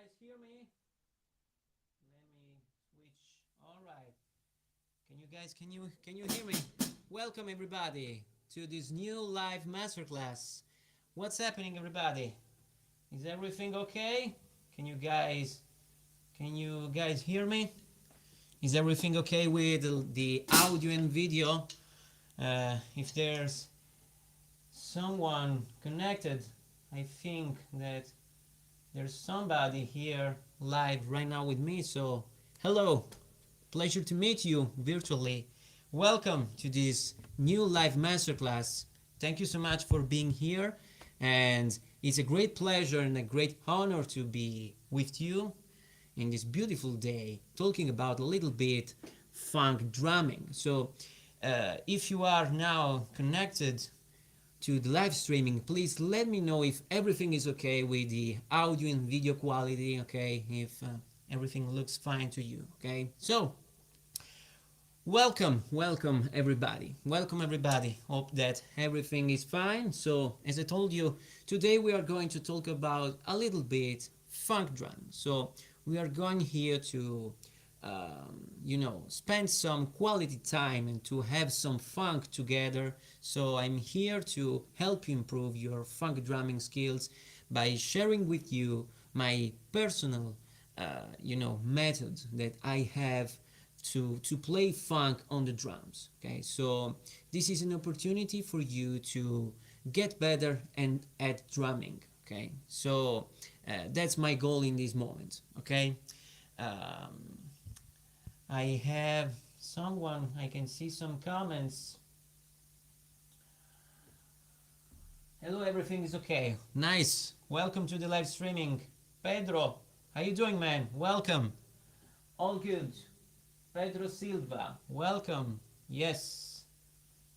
guys hear me? Let me switch. All right. Can you hear me? Welcome everybody to this new live masterclass. What's happening everybody? Is everything okay? Can you guys can you guys hear me? Is everything okay with the audio and video? If there's someone connected, I think that there's somebody here live right now with me. So, hello, pleasure to meet you virtually. Welcome to this new live masterclass. Thank you so much for being here, and it's a great pleasure and a great honor to be with you in this beautiful day talking about a little bit funk drumming. So, if you are now connected to the live streaming, please let me know if everything is okay with the audio and video quality, okay, if everything looks fine to you, okay. So welcome everybody, hope that everything is fine. So as I told you, today we are going to talk about a little bit funk drum. So we are going here to spend some quality time and to have some funk together. So I'm here to help you improve your funk drumming skills by sharing with you my personal method that I have to play funk on the drums. Okay, so this is an opportunity for you to get better and at drumming. Okay, so that's my goal in this moment. Okay. um, I have someone, I can see some comments. Hello, everything is okay. Nice. Welcome to the live streaming. Pedro, how you doing, man? Welcome. All good. Pedro Silva, welcome. Yes.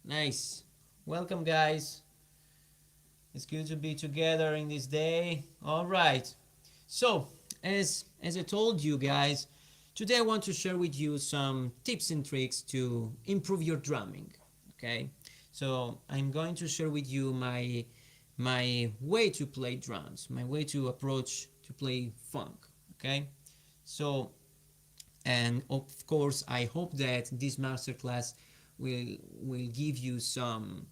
Nice. Welcome, guys. It's good to be together in this day. All right. So, as I told you guys, today I want to share with you some tips and tricks to improve your drumming. Okay, so I'm going to share with you my way to play drums, my way to approach to play funk. Okay, so and of course I hope that this masterclass will give you some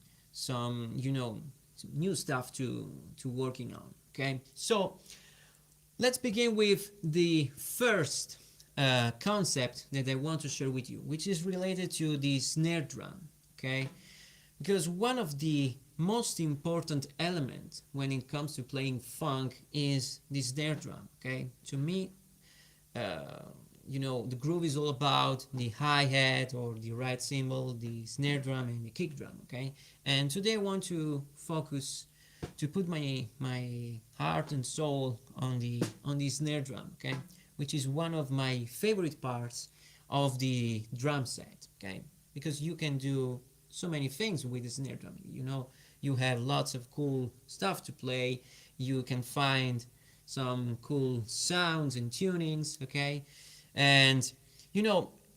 new stuff to working on. Okay, so let's begin with the first concept that I want to share with you, which is related to the snare drum. Okay, because one of the most important elements when it comes to playing funk is the snare drum. Okay, to me, the groove is all about the hi-hat or the right cymbal, the snare drum and the kick drum. Okay, and today I want to focus to put my heart and soul on the snare drum. Okay, which is one of my favorite parts of the drum set. Okay, because you can do so many things with the snare drum. You have lots of cool stuff to play. You can find some cool sounds and tunings. Okay, and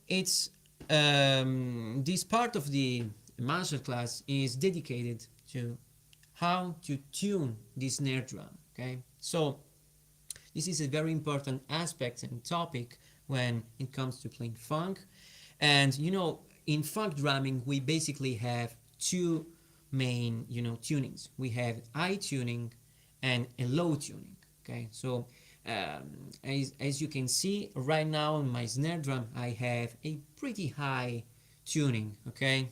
it's this part of the masterclass is dedicated to how to tune the snare drum. Okay, so this is a very important aspect and topic when it comes to playing funk. And in funk drumming we basically have two main tunings. We have high tuning and a low tuning. Okay, so as you can see right now on my snare drum, I have a pretty high tuning. Okay,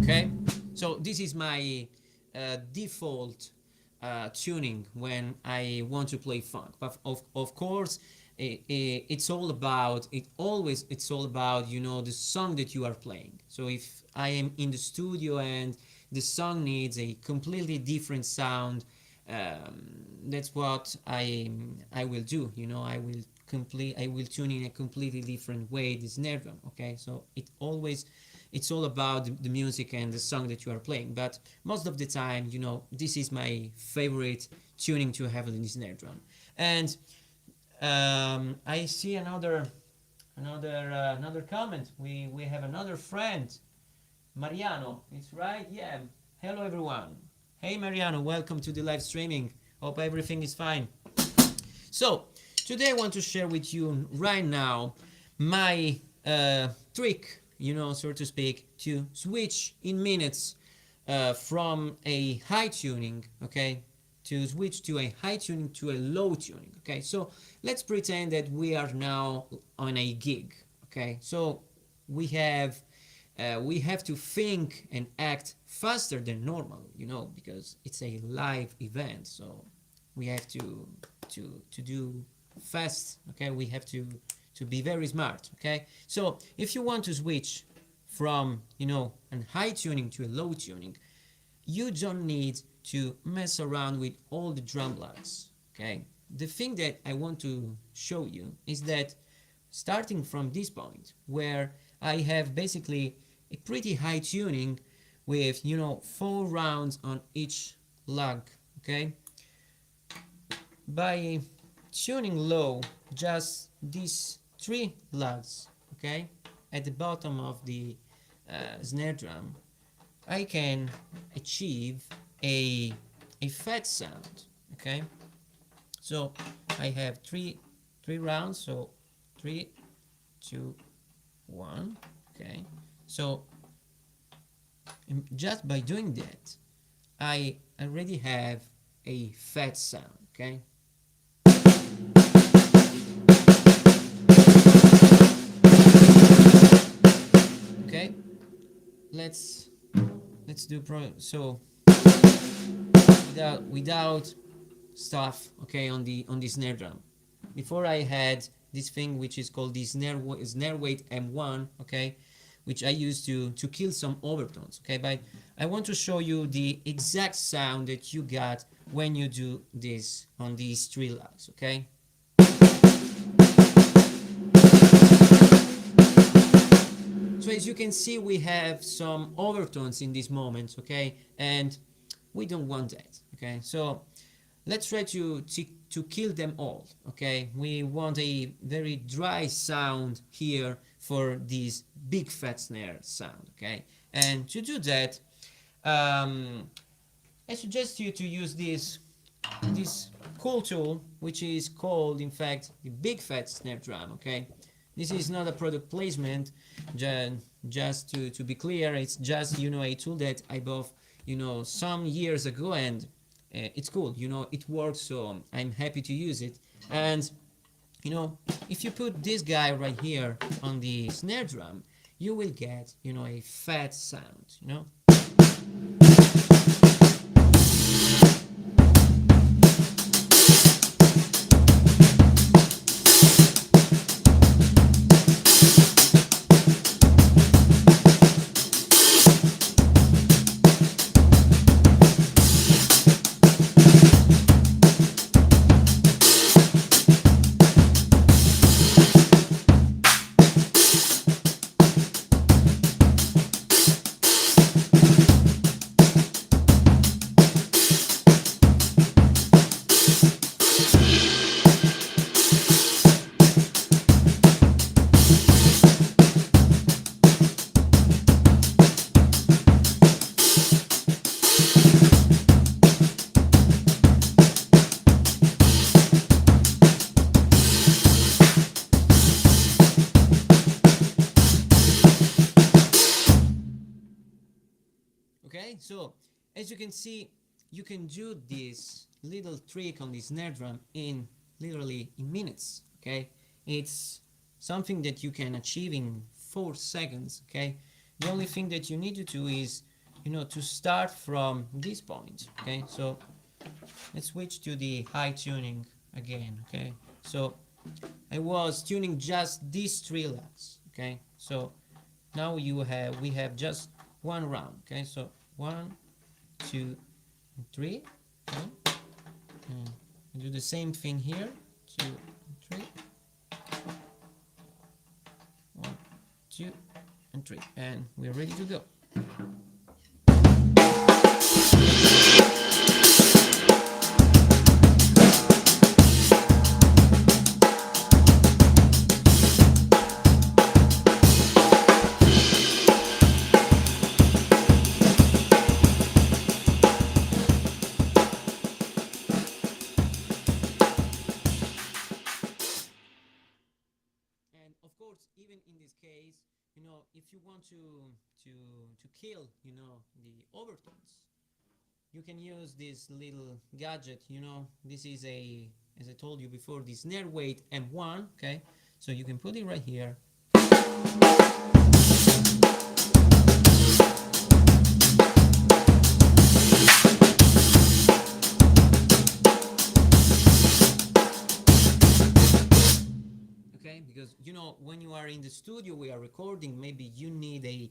okay, so this is my default tuning when I want to play funk. But of course it's all about the song that you are playing. So if I am in the studio and the song needs a completely different sound, that's what I will do. I will tune in a completely different way the snare drum. Okay, so it's all about the music and the song that you are playing. But most of the time, this is my favorite tuning to have in the snare drum. And I see another comment. We have another friend Mariano, it's right? Yeah. Hello everyone. Hey Mariano, welcome to the live streaming. Hope everything is fine. So, today I want to share with you right now my trick, so to speak, to switch in minutes from a high tuning, okay, to switch to a high tuning to a low tuning, okay. So let's pretend that we are now on a gig, okay. So we have to think and act faster than normal, because it's a live event. So we have to do fast, okay. We have to be very smart, okay. So if you want to switch from a high tuning to a low tuning, you don't need to mess around with all the drum blocks, okay. The thing that I want to show you is that starting from this point where I have basically a pretty high tuning with 4 rounds on each lug, okay, by tuning low just these 3 lugs, okay, at the bottom of the snare drum, I can achieve a fat sound, okay. So I have three rounds, so 3, 2, 1, okay. So just by doing that, I already have a fat sound, okay. Okay, let's do so without stuff, okay, on the snare drum. Before I had this thing which is called the snare weight M1, okay, which I use to kill some overtones, okay. But I want to show you the exact sound that you got when you do this on these 3 lugs, okay. So as you can see, we have some overtones in this moment, okay, and we don't want that, okay. So let's try to kill them all, okay. We want a very dry sound here for this big fat snare sound, okay. And to do that, I suggest you to use this cool tool, which is called, in fact, the big fat snare drum, okay. This is not a product placement, just to be clear. It's just a tool that I bought some years ago, and it's cool, it works, so I'm happy to use it. And if you put this guy right here on the snare drum, you will get a fat sound, okay. So as you can see, you can do this little trick on the snare drum in literally in minutes, okay. It's something that you can achieve in 4 seconds, okay. The only thing that you need to do is to start from this point, okay. So let's switch to the high tuning again, okay. So I was tuning just these 3 lugs, okay. So now we have just 1 round, okay. So 1, 2, 3, okay? And do the same thing here, 2, 3, 1, 2, and 3, and we're ready to go. want to to kill, the overtones, you can use this little gadget. This is a, as I told you before, this snare weight M1. Okay, so you can put it right here. Okay, because when you are in the studio, we are recording, maybe you need a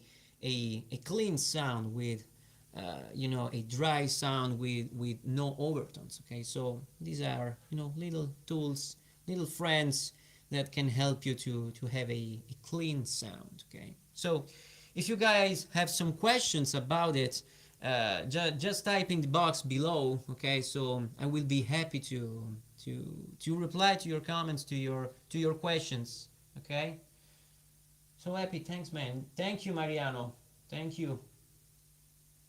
clean sound with a dry sound with no overtones. Okay, so these are little tools, little friends that can help you to have a clean sound. Okay, so if you guys have some questions about it, just type in the box below. Okay, so I will be happy to reply to your comments, to your questions. Okay, so happy. Thanks, man. Thank you, Mariano. Thank you.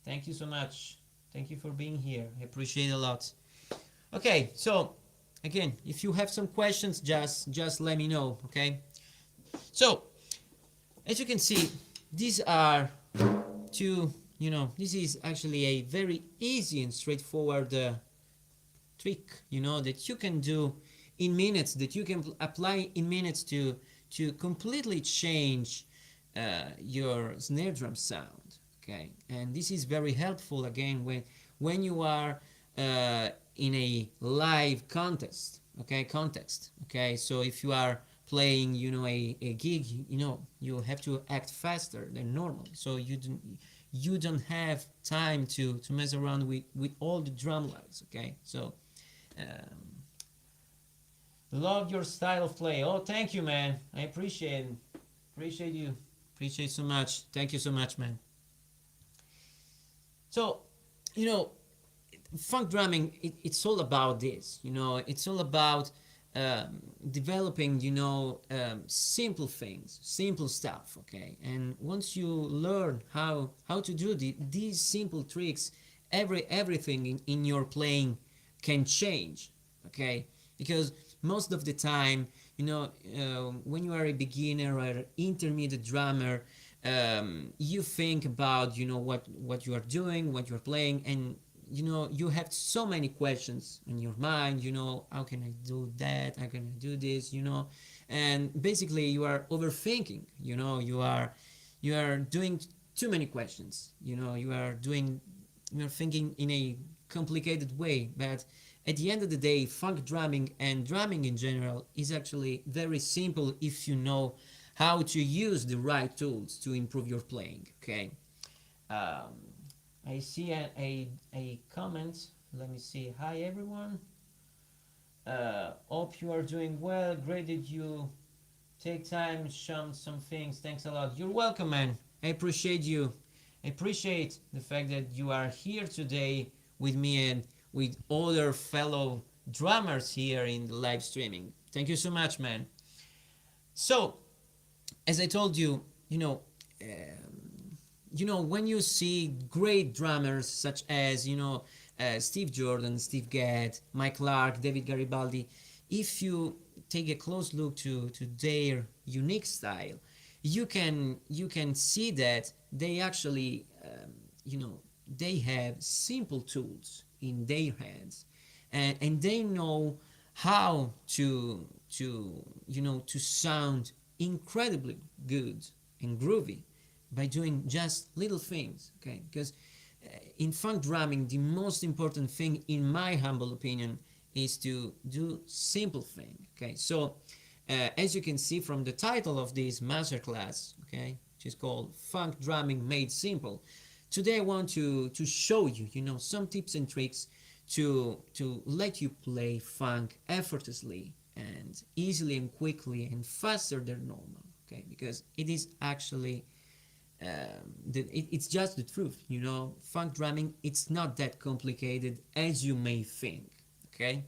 Thank you so much. Thank you for being here. I appreciate it a lot. Okay, so again, if you have some questions, just let me know. Okay, so as you can see, these are two. This is actually a very easy and straightforward trick. That you can do in minutes. That you can apply in minutes to completely change your snare drum sound. Okay, and this is very helpful again when you are in a live contest. Okay, context. Okay, so if you are playing a gig, you have to act faster than normal, so you don't have time to mess around with all the drum lines. Okay, so love your style of play. Oh, thank you, man. I appreciate you. Appreciate so much. Thank you so much, man. So, funk drumming, it's all about this. It's all about developing, simple things, simple stuff. Okay, and once you learn how to do these simple tricks, everything in your playing can change. Okay, because most of the time, when you are a beginner or intermediate drummer, you think about what you are doing, what you are playing, and you have so many questions in your mind. How can I do that? How can I do this? And basically you are overthinking. You are doing too many questions. You are thinking in a complicated way. But at the end of the day, funk drumming and drumming in general is actually very simple if you know how to use the right tools to improve your playing. Okay, I see a comment. Let me see. Hi everyone, hope you are doing well. Great that you take time, show some things. Thanks a lot. You're welcome, man. I appreciate you. I appreciate the fact that you are here today with me and with other fellow drummers here in the live streaming. Thank you so much, man. So as I told you, when you see great drummers such as Steve Jordan, Steve Gadd, Mike Clark, David Garibaldi, if you take a close look to their unique style, you can see that they actually they have simple tools in their hands, and they know how to sound incredibly good and groovy by doing just little things. Okay, because in funk drumming, the most important thing, in my humble opinion, is to do simple thing. Okay, so as you can see from the title of this masterclass, okay, which is called Funk Drumming Made Simple, today I want to show you some tips and tricks to let you play funk effortlessly and easily and quickly and faster than normal. Okay, because it is actually it's just the truth. Funk drumming, it's not that complicated as you may think. Okay,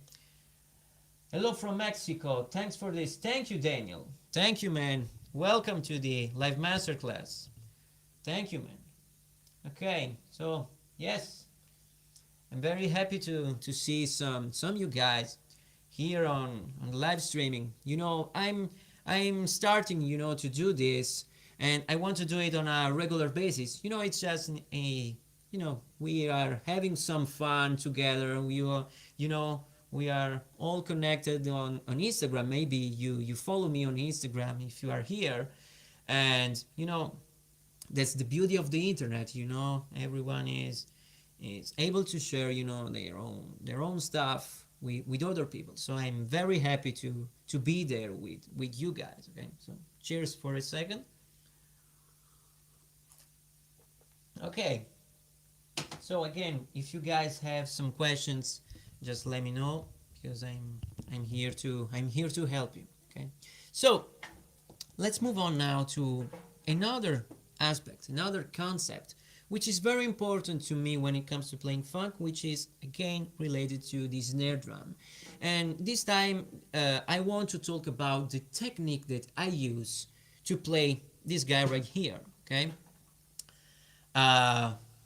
hello from Mexico. Thanks for this. Thank you, Daniel. Thank you, man. Welcome to the live masterclass. Thank you, man. Okay, so yes, I'm very happy to see some you guys here on live streaming. I'm starting to do this and I want to do it on a regular basis. It's just we are having some fun together. We are all connected on Instagram. Maybe you follow me on Instagram if you are here, and that's the beauty of the internet. Everyone is able to share their own stuff with other people. So I'm very happy to be there with you guys. Okay, so cheers for a second. Okay, so again, if you guys have some questions, just let me know, because I'm here to help you. Okay, so let's move on now to another aspect, another concept, which is very important to me when it comes to playing funk, which is again related to the snare drum. And this time I want to talk about the technique that I use to play this guy right here. Okay,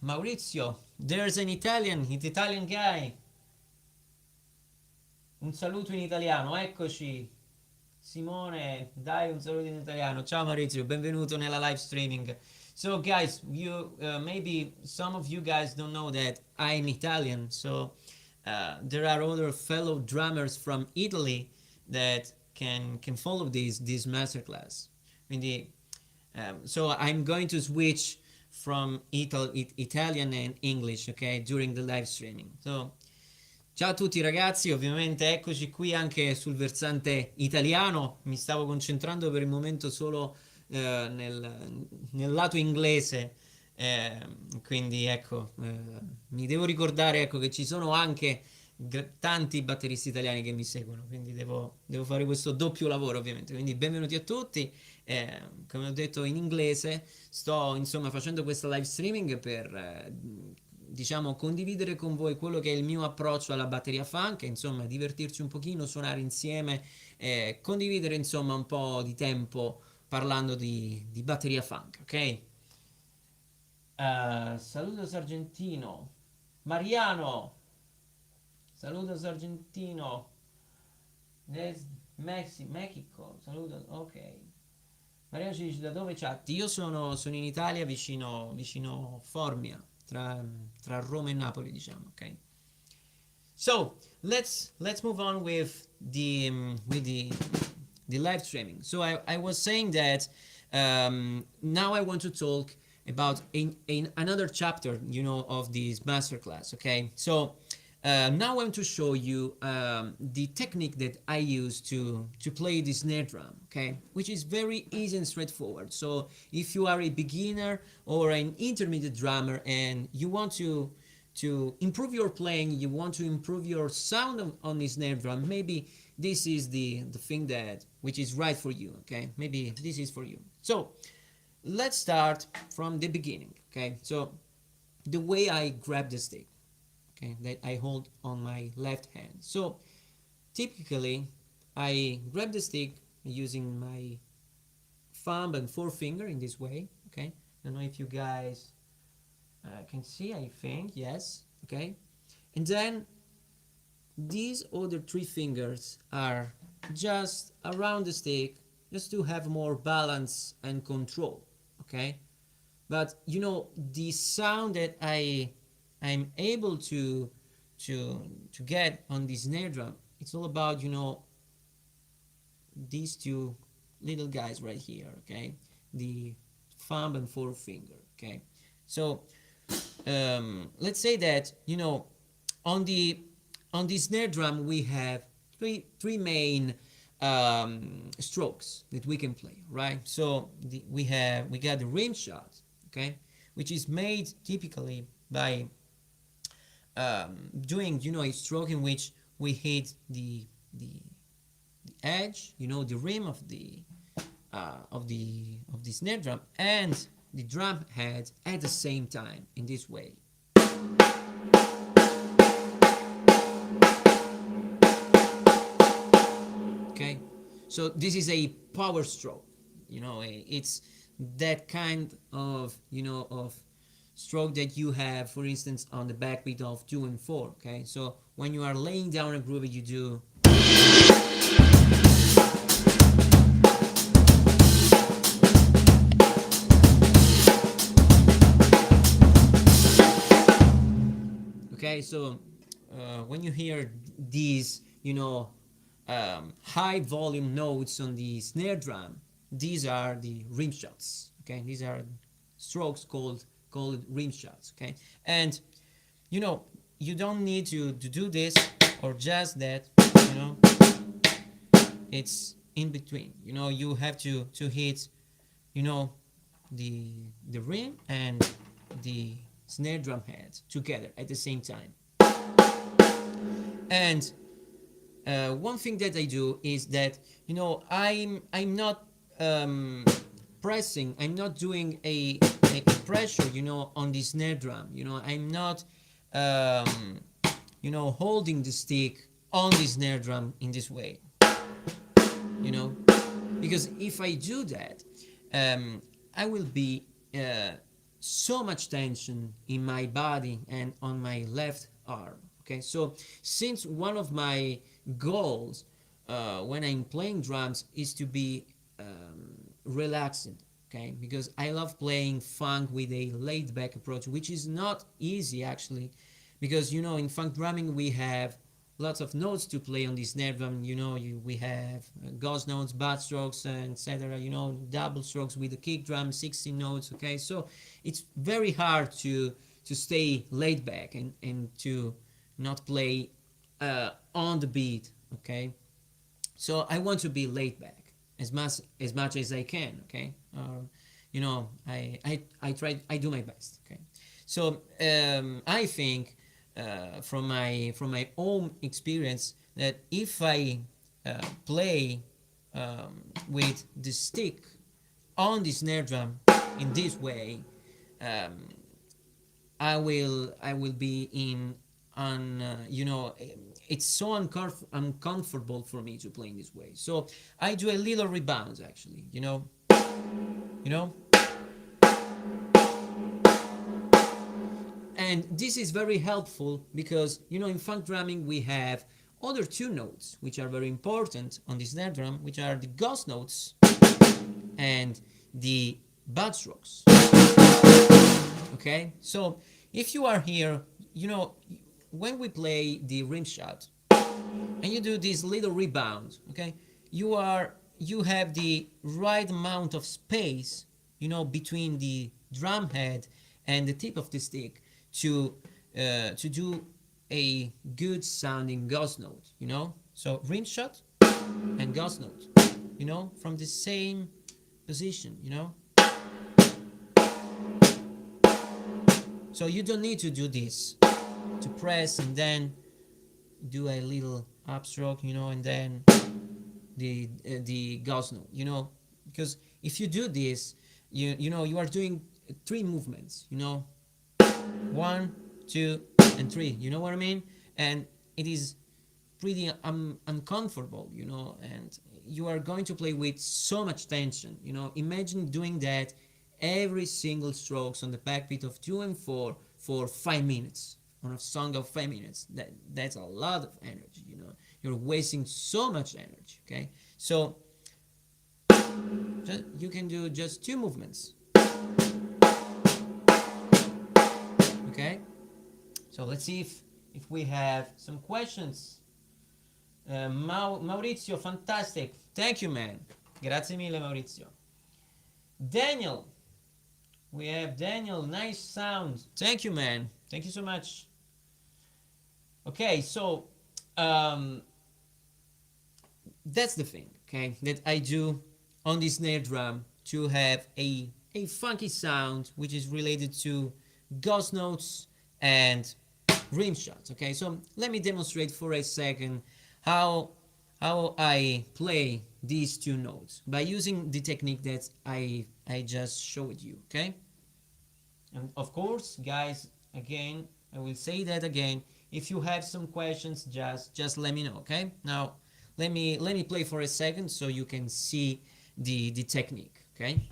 Maurizio, there's an Italian guy. Un saluto in italiano, eccoci. Simone, dai un saluto in italiano. Ciao Maurizio, benvenuto nella live streaming. So guys, maybe some of you guys don't know that I'm Italian, so there are other fellow drummers from Italy that can follow this masterclass. Quindi, so I'm going to switch from Italian and English, okay, during the live streaming. So ciao a tutti ragazzi, ovviamente eccoci qui anche sul versante italiano. Mi stavo concentrando per il momento solo nel lato inglese, quindi ecco, mi devo ricordare, ecco, che ci sono anche tanti batteristi italiani che mi seguono, quindi devo fare questo doppio lavoro, ovviamente. Quindi benvenuti a tutti. Come ho detto in inglese, sto insomma facendo questa live streaming per diciamo condividere con voi quello che è il mio approccio alla batteria funk, insomma divertirci un pochino, suonare insieme, condividere insomma un po' di tempo parlando di batteria funk, ok? Saludos argentino. Mariano, saludos argentino. Mexico, saludos, ok. Mariano ci dice da dove chat? Io sono in Italia, vicino Formia, tra Roma e Napoli, diciamo, ok? So let's move on with the live streaming. So I was saying that now I want to talk about another chapter, of this masterclass. Okay, so now I want to show you the technique that I use to play the snare drum. Okay, which is very easy and straightforward. So if you are a beginner or an intermediate drummer and you want to improve your playing, you want to improve your sound on the snare drum, maybe this is the thing which is right for you. Okay, maybe this is for you. So let's start from the beginning. Okay, so the way I grab the stick, okay, that I hold on my left hand. So typically I grab the stick using my thumb and forefinger in this way. Okay, I don't know if you guys can see, I think, yes. Okay, and then these other three fingers are just around the stick, just to have more balance and control. Okay, but the sound that I'm able to get on the snare drum, it's all about these two little guys right here. Okay, the thumb and forefinger. Okay, so let's say that on the snare drum we have three main strokes that we can play, right? So we got the rim shot, okay, which is made typically by doing a stroke in which we hit the edge, the rim of the snare drum and the drum head at the same time in this way. Okay, so this is a power stroke. It's that kind of of stroke that you have, for instance, on the backbeat of 2 and 4. Okay, so when you are laying down a groove, you do. Okay, so when you hear these, high volume notes on the snare drum, these are the rim shots. Okay, these are strokes called rim shots. Okay, and you don't need to do this or just that. It's in between. You have to hit, you know, the rim and the snare drum head together at the same time. And one thing that I do is that I'm not pressing. I'm not doing a pressure on the snare drum. I'm not holding the stick on the snare drum in this way. Because if I do that, I will be so much tension in my body and on my left arm. Okay, so since one of my goals when I'm playing drums is to be relaxed, okay, because I love playing funk with a laid back approach, which is not easy actually, because in funk drumming we have lots of notes to play on the snare drum. We have ghost notes, butt strokes, etc. Double strokes with the kick drum, 16 notes. Okay, so it's very hard to stay laid back and to not play on the beat. Okay, so I want to be laid back as much as I can. Okay, I do my best. Okay, so I think from my own experience that if I play with the stick on the snare drum in this way, I will be in on it's so uncomfortable for me to play in this way. So I do a little rebounds actually. And this is very helpful because in funk drumming we have other two notes which are very important on the snare drum, which are the ghost notes and the butt strokes. Okay, so if you are here, when we play the rim shot and you do this little rebound, okay, you have the right amount of space, between the drum head and the tip of the stick to do a good sounding ghost note. So rim shot and ghost note, from the same position. So you don't need to do this, to press and then do a little upstroke, and then the ghost note, because if you do this, you are doing three movements, 1, 2, and 3. You know what I mean? And it is pretty uncomfortable, and you are going to play with so much tension. Imagine doing that every single strokes on the backbeat of 2 and 4 for 5 minutes on a song of 5 minutes. That's a lot of energy. You're wasting so much energy. Okay, so you can do just 2 movements. Okay, so let's see if we have some questions. Maurizio, fantastic. Thank you, man. Grazie mille, Maurizio. Daniel, we have Daniel. Nice sound. Thank you, man. Thank you so much. Okay, so that's the thing, okay, that I do on the snare drum to have a funky sound which is related to ghost notes and rim shots. Okay, so let me demonstrate for a second how I play these 2 notes by using the technique that I just showed you. Okay, and of course, guys, again, I will say that again, if you have some questions, just let me know. Okay, now let me play for a second so you can see the technique. Okay.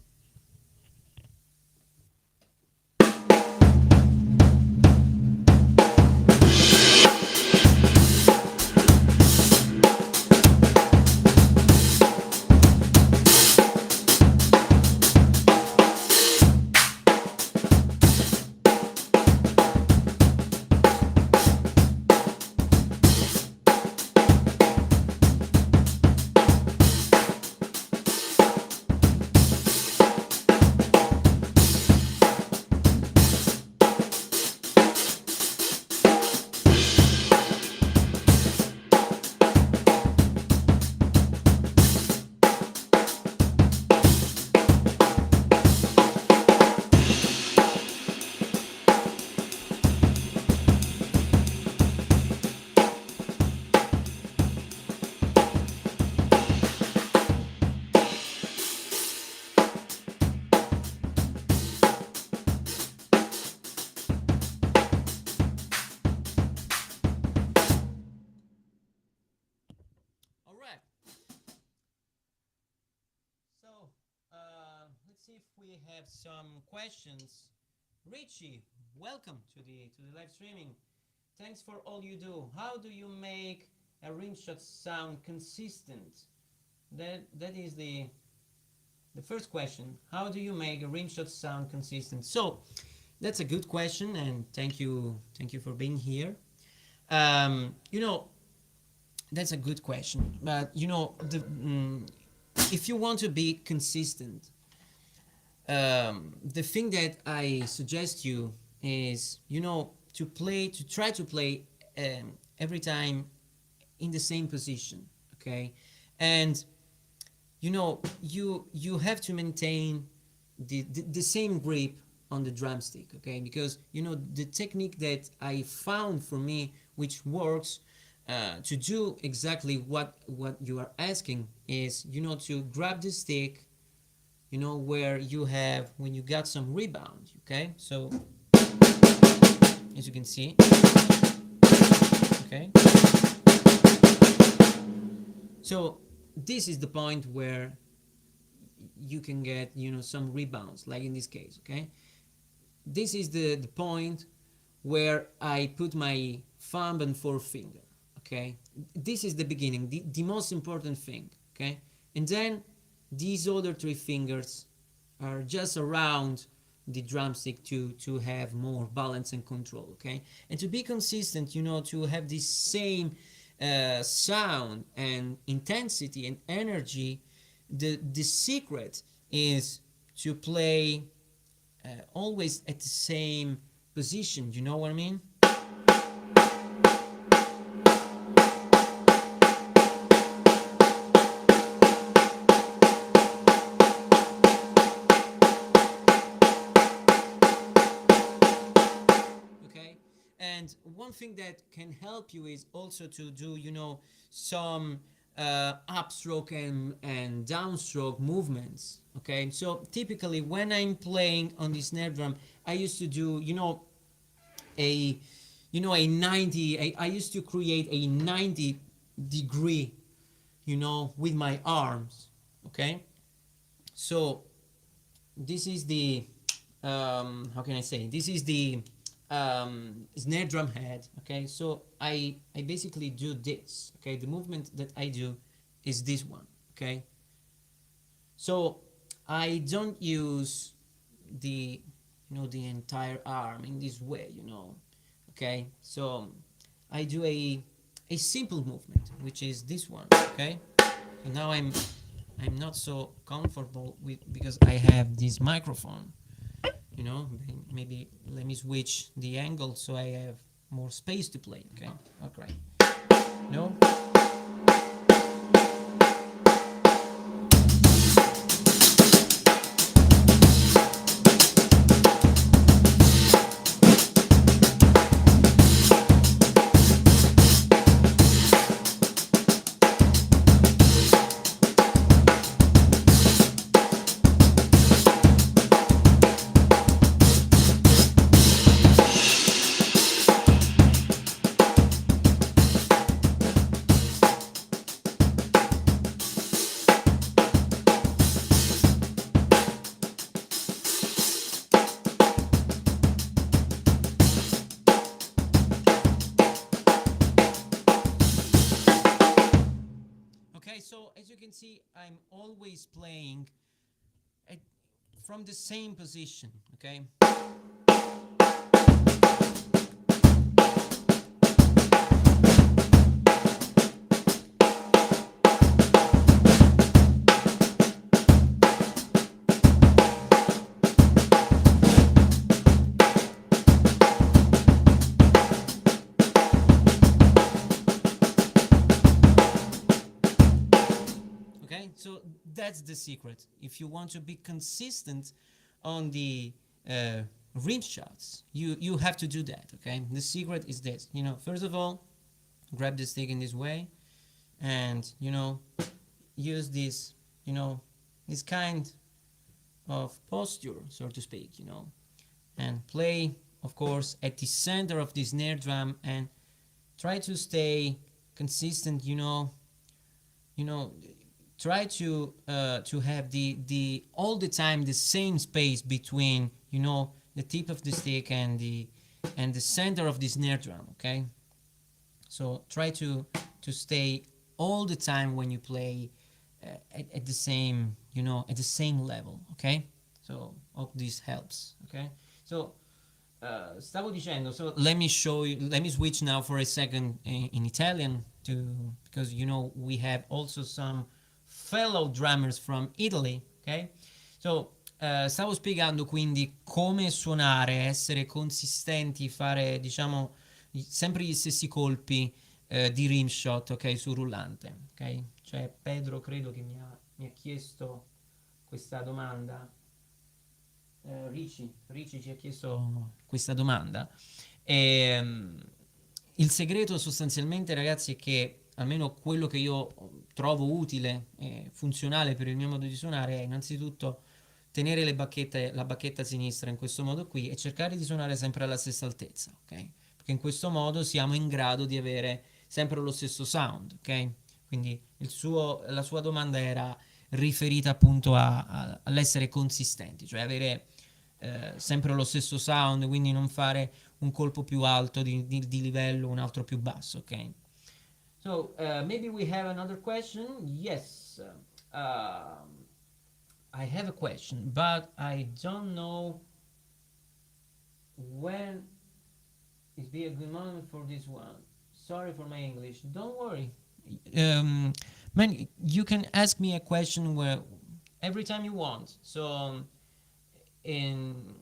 we have some questions. Richie, welcome to the live streaming. Thanks for all you do. How do you make a rim shot sound consistent? That is the first question. How do you make a rim shot sound consistent? So that's a good question, and thank you for being here. You know, that's a good question, but you know, if you want to be consistent, the thing that I suggest you is, you know, to try to play every time in the same position, okay? And you know, you have to maintain the same grip on the drumstick, okay? Because you know, the technique that I found for me, which works to do exactly what you are asking, is, you know, to grab the stick, you know, where you have, when you got some rebound, okay? So as you can see, okay, so this is the point where you can get, you know, some rebounds, like in this case, okay? This is the point where I put my thumb and forefinger, okay? This is the beginning, the most important thing, okay? And then these other three fingers are just around the drumstick to have more balance and control, okay? And to be consistent, you know, to have this same sound and intensity and energy, the secret is to play always at the same position, you know what I mean? Okay, and one thing that can help you is also to do, you know, some upstroke and downstroke movements, okay? So typically when I'm playing on the snare drum, I used to do, you know, a 90, I used to create a 90-degree, you know, with my arms, okay? So this is the how can I say, this is the snare drum head, okay? So I basically do this, okay? The movement that I do is this one, okay? So I don't use the, you know, the entire arm in this way, you know, okay? So I do a simple movement, which is this one, okay? So now I'm not so comfortable with, because I have this microphone, you know. Maybe let me switch the angle so I have more space to play, okay? Okay. No? Okay, so as you can see, I'm always playing at, from the same position, okay? Okay, so that's the secret. If you want to be consistent on the rim shots, you have to do that, okay? The secret is this, you know, first of all, grab the stick in this way, and, you know, use this, you know, this kind of posture, so to speak, you know, and play, of course, at the center of the snare drum, and try to stay consistent, you know, try to have the all the time the same space between, you know, the tip of the stick and the center of the snare drum. Okay, so try to stay all the time when you play at the same, you know, at the same level. Okay, so hope this helps. Okay, so stavo dicendo, so let me show you, let me switch now for a second in Italian, to because, you know, we have also some fellow drummers from Italy. Okay, so stavo spiegando quindi come suonare, essere consistenti, fare, diciamo, sempre gli stessi colpi di rimshot, ok, sul rullante. Ok, cioè Pedro credo che mi ha chiesto questa domanda. Ricci ci ha chiesto questa domanda. E, il segreto sostanzialmente, ragazzi, è che almeno quello che io trovo utile e funzionale per il mio modo di suonare è innanzitutto tenere la bacchetta sinistra in questo modo qui e cercare di suonare sempre alla stessa altezza, ok? Perché in questo modo siamo in grado di avere sempre lo stesso sound, ok? Quindi la sua domanda era riferita appunto all'essere consistenti, cioè avere sempre lo stesso sound, quindi non fare un colpo più alto di livello, un altro più basso, ok? So maybe we have another question. Yes, I have a question, but I don't know when is be a good moment for this one. Sorry for my English. Don't worry. Man, you can ask me a question where every time you want. So in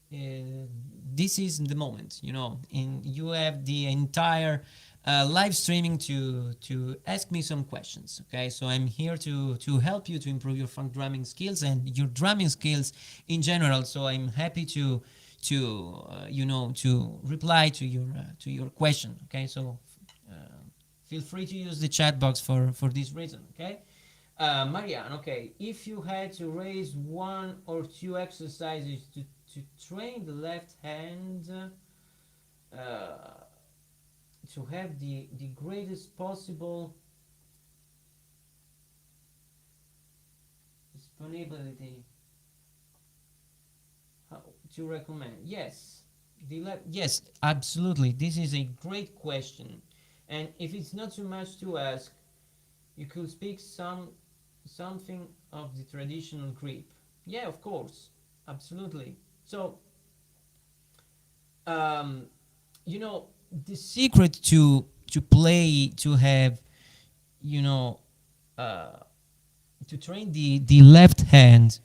this is the moment, you know, you have the entire live streaming to ask me some questions. Okay, so I'm here to help you to improve your funk drumming skills and your drumming skills in general. So I'm happy to you know, to reply to your question. Okay, so feel free to use the chat box for this reason. Okay, Marianne, okay, if you had to raise one or two exercises to train the left hand to have the greatest possible disponibility, how to recommend? Yes, yes, absolutely. This is a great question, and if it's not too much to ask, you could speak something of the traditional grip. Yeah, of course, absolutely. So, you know, the secret to play, to have, you know, to train the left hand,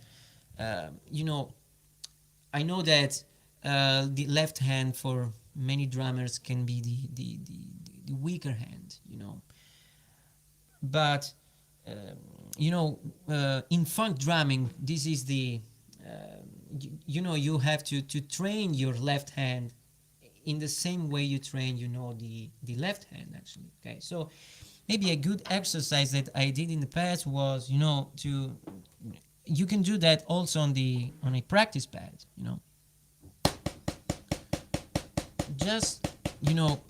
you know, I know that the left hand for many drummers can be the weaker hand, you know, but you know, in funk drumming, this is the you know, you have to train your left hand in the same way you train, you know, the left hand actually. Okay, so maybe a good exercise that I did in the past was, you know, you can do that also on a practice pad, you know, just, you know,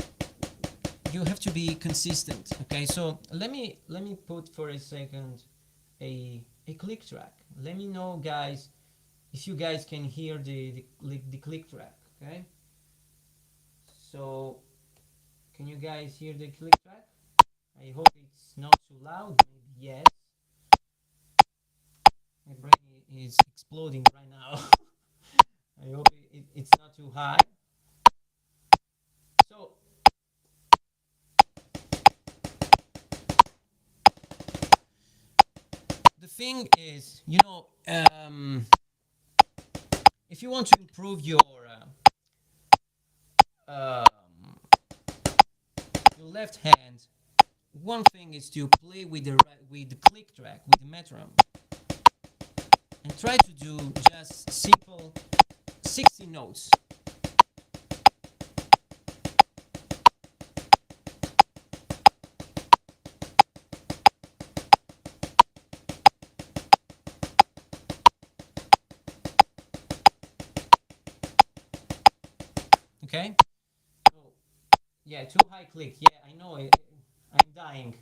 you have to be consistent. Okay, so let me put for a second a click track. Let me know, guys, if you guys can hear the click track. Okay, so can you guys hear the click track? I hope it's not too loud. Maybe yes. My brain is exploding right now. I hope it's not too high. So the thing is, you know, if you want to improve your left hand, one thing is to play with the click track, with the metronome, and try to do just simple 60 notes. Okay? Oh, yeah, too high click. Yeah, I know it. I'm dying.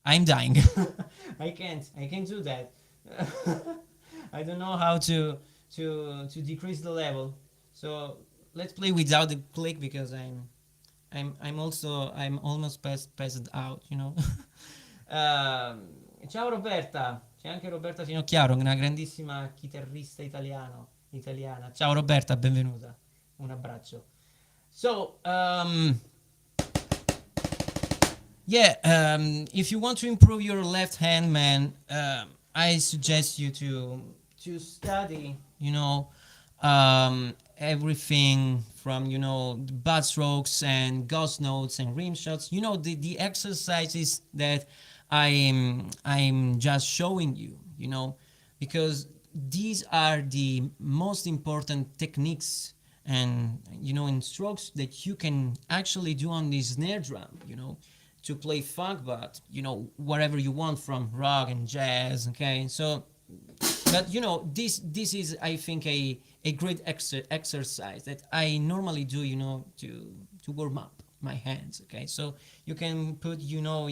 I'm dying. I can't do that. I don't know how to decrease the level. So let's play without the click because I'm almost passed out, you know. Ciao Roberta, c'è anche Roberta Finocchiaro, una grandissima chitarrista italiana. Ciao Roberta, benvenuta. Un abbraccio. So, yeah, if you want to improve your left hand, man, I suggest you to study, you know, everything from, you know, the butt strokes and ghost notes and rim shots. You know, the exercises that I'm just showing you, you know, because these are the most important techniques and, you know, in strokes that you can actually do on the snare drum, you know, to play funk, but, you know, whatever you want from rock and jazz. Okay, so but you know, this is, I think, a great exercise that I normally do, you know, to warm up my hands. Okay, so you can put, you know,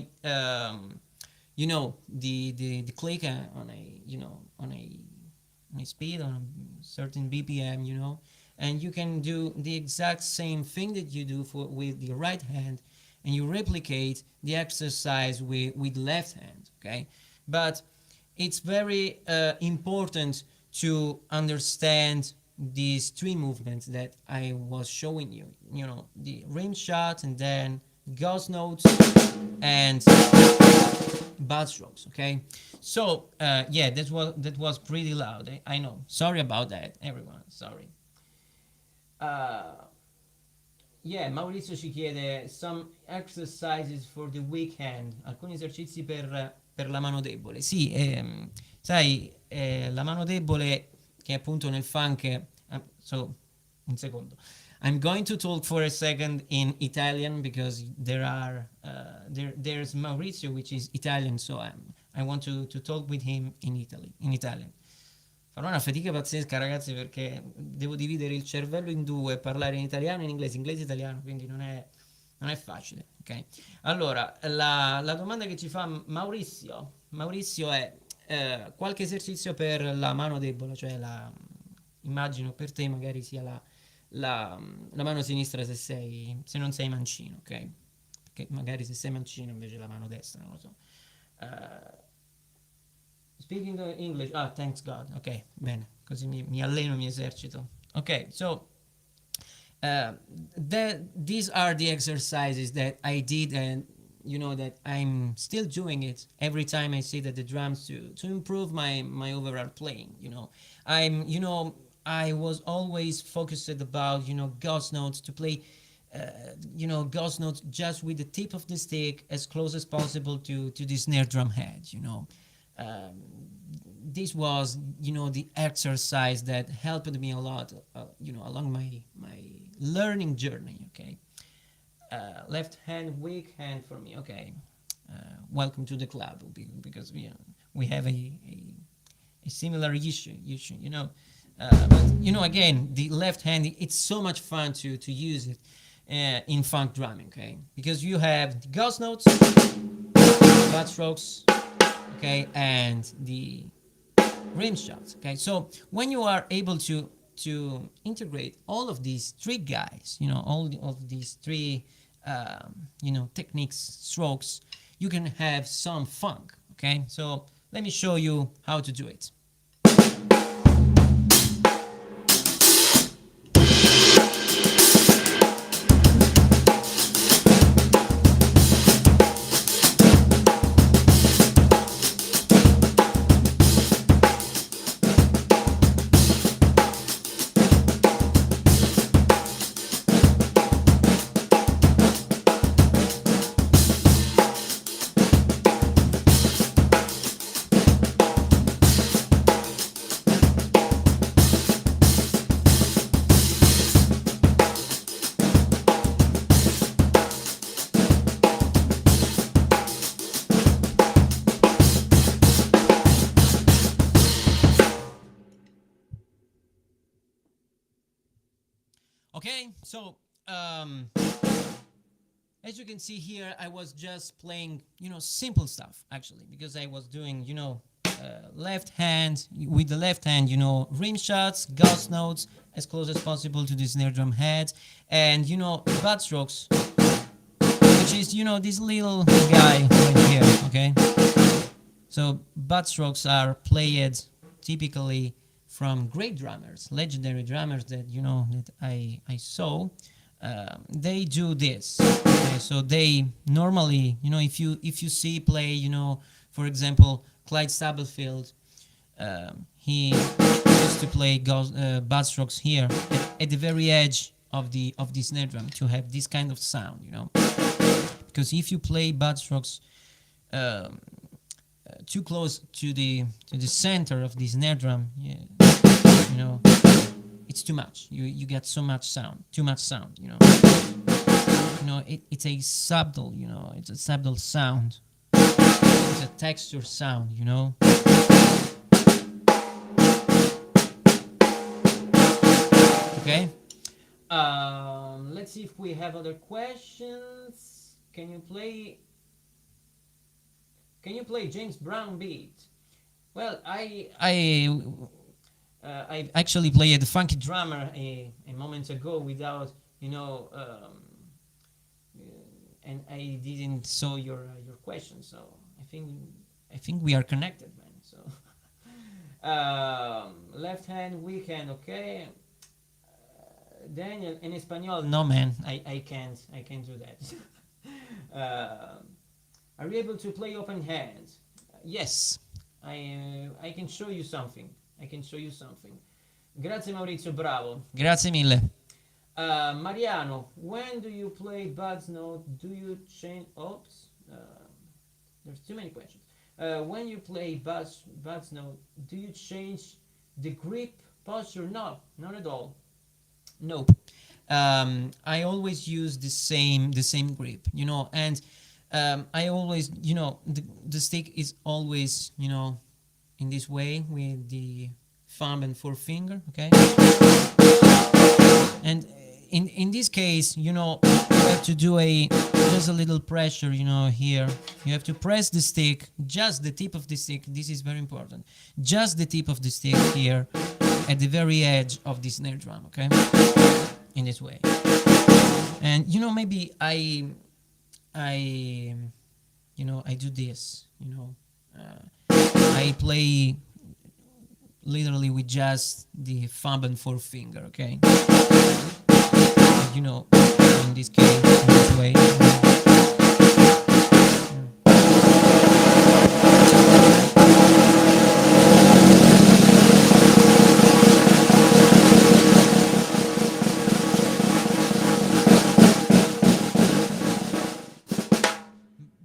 the click on a, you know, on a speed on a certain BPM, you know, and you can do the exact same thing that you do for with the right hand, and you replicate the exercise with left hand. Okay, but it's very important to understand these three movements that I was showing you. You know, the rim shot, and then ghost notes, and butt strokes. Okay, so yeah, that was pretty loud. I know. Sorry about that, everyone. Sorry. Uh, yeah, Maurizio ci chiede some exercises for the weak hand, alcuni esercizi per la mano debole. Sì, sai, la mano debole che appunto nel funk, so, un secondo. I'm going to talk for a second in Italian because there's Maurizio, which is Italian, so I want to talk with him in Italian. Farò una fatica pazzesca, ragazzi, perché devo dividere il cervello in due, parlare in italiano e in inglese, italiano, quindi non è facile, ok? Allora, la domanda che ci fa Maurizio è qualche esercizio per la mano debole, cioè immagino per te magari sia la mano sinistra se non sei mancino, ok? Perché magari se sei mancino invece la mano destra, non lo so. Speaking English, thanks God. Ok, bene, così mi alleno, mi esercito. Ok, so these are the exercises that I did, and you know that I'm still doing it every time I sit at the drums to improve my overall playing. I was always focused about, you know, ghost notes, to play ghost notes just with the tip of the stick as close as possible to the snare drum head, you know. um, this was, you know, the exercise that helped me a lot, you know, along my learning journey. Okay, left hand, weak hand for me. Okay, welcome to the club, because we have a similar issue, you know. But you know, again, the left hand, it's so much fun to use it in funk drumming. Okay, because you have the ghost notes, butt strokes, okay, and the rim shots. Okay, so when you are able to integrate all of these three guys, you know, of these three you know, techniques, strokes, you can have some funk. Okay, so let me show you how to do it. Okay, so As you can see here, I was just playing, simple stuff actually, because I was doing, left hand, with the left hand, rim shots, ghost notes, as close as possible to the snare drum head, and, butt strokes, which is, this little guy right here, okay? So butt strokes are played typically from great drummers, legendary drummers that, that I saw. They do this. Okay? So they normally, if you see play, for example, Clyde Stubblefield, he used to play butt strokes here at the very edge of the snare drum to have this kind of sound, because if you play butt strokes too close to the center of the snare drum, it's too much. You get too much sound. It's a subtle, it's a subtle sound. It's a texture sound, Okay. Let's see if we have other questions. Can you play James Brown beat? Well, I actually played the Funky Drummer a moment ago without, and I didn't saw your question, so I think we are connected, man. So left hand, weak hand, okay. Daniel, in Espanol, no man, I can't do that. Are you able to play open hands? Yes, I can show you something. Grazie Maurizio, bravo. Grazie mille. Mariano, when do you play buds note? Do you change? Oops, there's too many questions. When you play buds note, do you change the grip posture? No, not at all. Nope. I always use the same grip, and I always, the stick is always, in this way with the thumb and forefinger, okay? And in this case, you have to do just a little pressure, here. You have to press the stick, just the tip of the stick. This is very important. Just the tip of the stick here at the very edge of the snare drum, okay? In this way. And, maybe I do this, I play literally with just the thumb and forefinger, okay? In this case, in this way.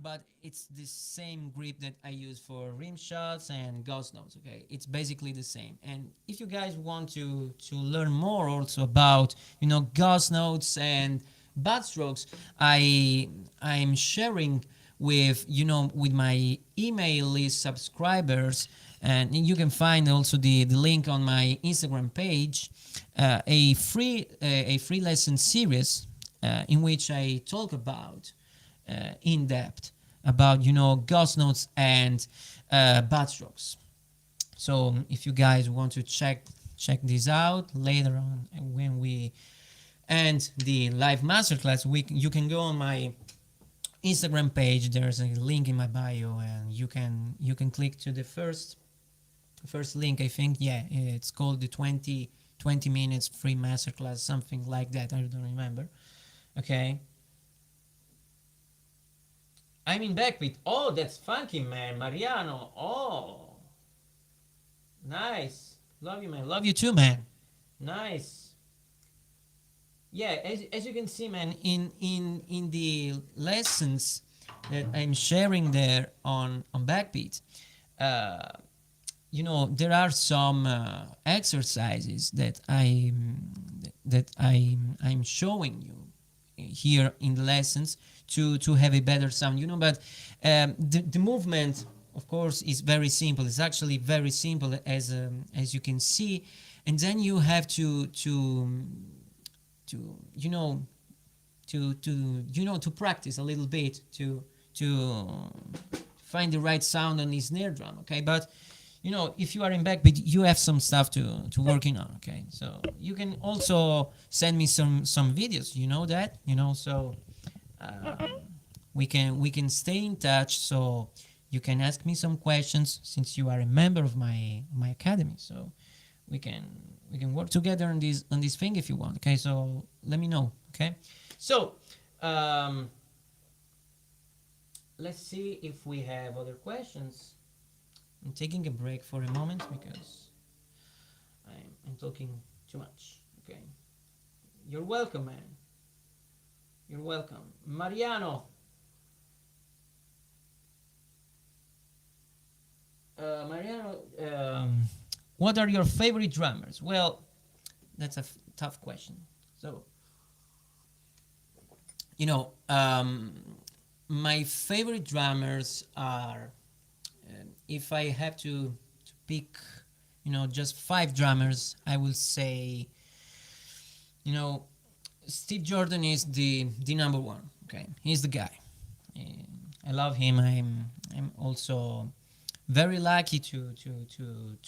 But it's the same grip that I use for rim shots and ghost notes, okay? It's basically the same. And if you guys want to learn more also about, ghost notes and butt strokes, I'm sharing with, with my email list subscribers, and you can find also the link on my Instagram page, a free lesson series in which I talk about in depth about ghost notes and butt strokes. So if you guys want to check this out later on when we end the live masterclass, you can go on my Instagram page. There's a link in my bio, and you can click to the first link. I think, yeah, it's called the 20 minutes free masterclass, something like that. I don't remember. Okay. I'm in backbeat. Oh, that's funky, man. Mariano. Oh, nice. Love you, man. Love you too, man. Nice. Yeah, as you can see, man, in the lessons that I'm sharing there on backbeat, there are some exercises that I'm showing you here in the lessons to have a better sound, but the movement, of course, is very simple. It's actually very simple, as you can see, and then you have to to practice a little bit to find the right sound on the snare drum. Okay, but if you are in backbeat, you have some stuff to working on. Okay, so you can also send me some videos. So we can stay in touch. So you can ask me some questions since you are a member of my academy. So we can work together on this thing if you want. Okay, so let me know. Okay, so let's see if we have other questions. I'm taking a break for a moment because I'm talking too much. Okay, you're welcome, man. You're welcome, Mariano. Mariano, what are your favorite drummers? Well, that's a tough question. So, my favorite drummers are, if I have to pick, just 5 drummers, I will say, Steve Jordan is the number one. Okay, he's the guy. I love him. I'm also very lucky to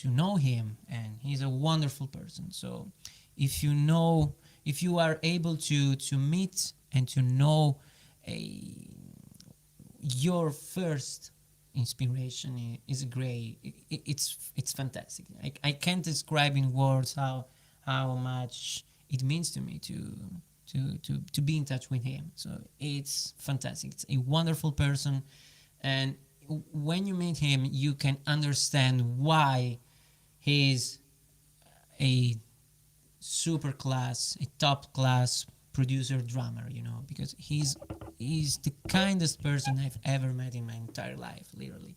know him, and he's a wonderful person. So if you are able to meet and to know your first inspiration is great. It's fantastic. I can't describe in words how much it means to me to be in touch with him. So it's fantastic. It's a wonderful person, and when you meet him, you can understand why he's a super class, a top class producer drummer, because he's the kindest person I've ever met in my entire life, literally.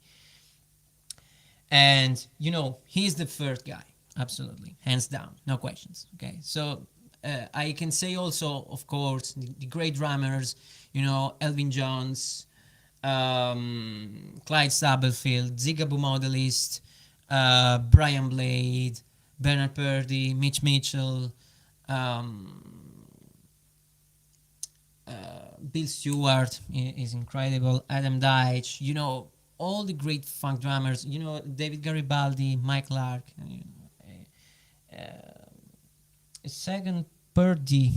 And he's the first guy, absolutely, hands down, no questions. Okay, so I can say also, of course, the great drummers, Elvin Jones, Clyde Stubblefield, Zigaboo Modelist, Brian Blade, Bernard Purdy, Mitch Mitchell, Bill Stewart is incredible, Adam Deitch, all the great funk drummers, David Garibaldi, Mike Clark, second Purdy,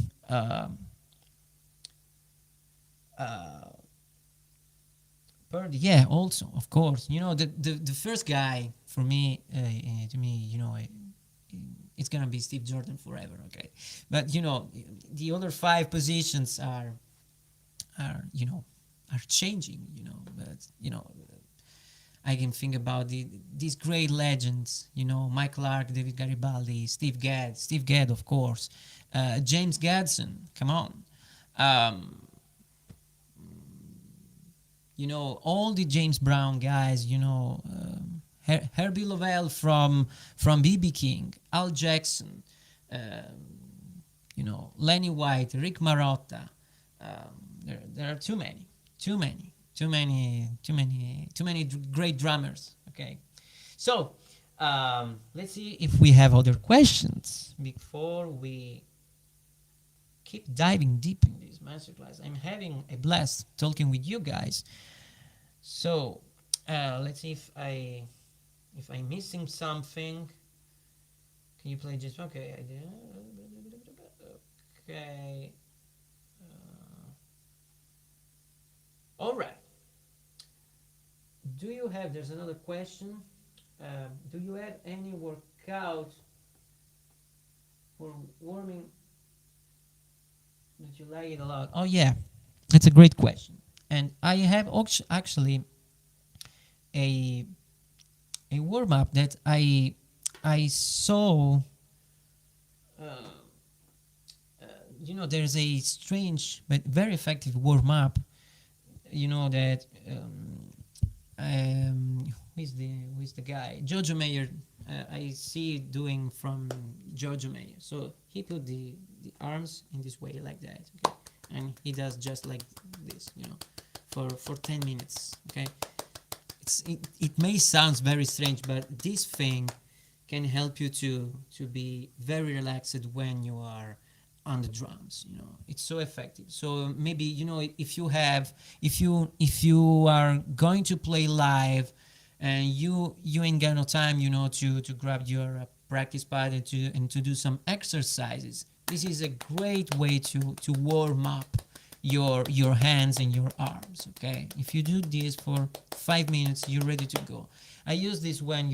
Purdy, yeah, also, of course. The first guy for me, to me, it's gonna be Steve Jordan forever. Okay, but the other 5 positions are changing. But I can think about these great legends. Mike Clark, David Garibaldi, Steve Gadd, of course, James Gadsden. Come on. All the James Brown guys, Herbie Lovell from B.B. King, Al Jackson, Lenny White, Rick Marotta. There are too many great drummers. Okay, so let's see if we have other questions before we keep diving deep in this masterclass. I'm having a blast talking with you guys. So let's see if I'm missing something. Can you play just okay? I did. Okay. All right. Do you have? There's another question. Do you have any workout for warming that you like it a lot? Oh yeah, that's a great question. And I have actually a warm up that I saw. There's a strange but very effective warm up. That who is the guy? Jojo Mayer. I see doing from Jojo Mayer. So he put the arms in this way like that, okay? And he does just like this, for 10 minutes, okay? It may sound very strange, but this thing can help you to be very relaxed when you are on the drums. It's so effective. So maybe, if you are going to play live and you ain't got no time, to grab your practice pad and to do some exercises, this is a great way to warm up your hands and your arms. Okay, if you do this for 5 minutes, you're ready to go. I use this when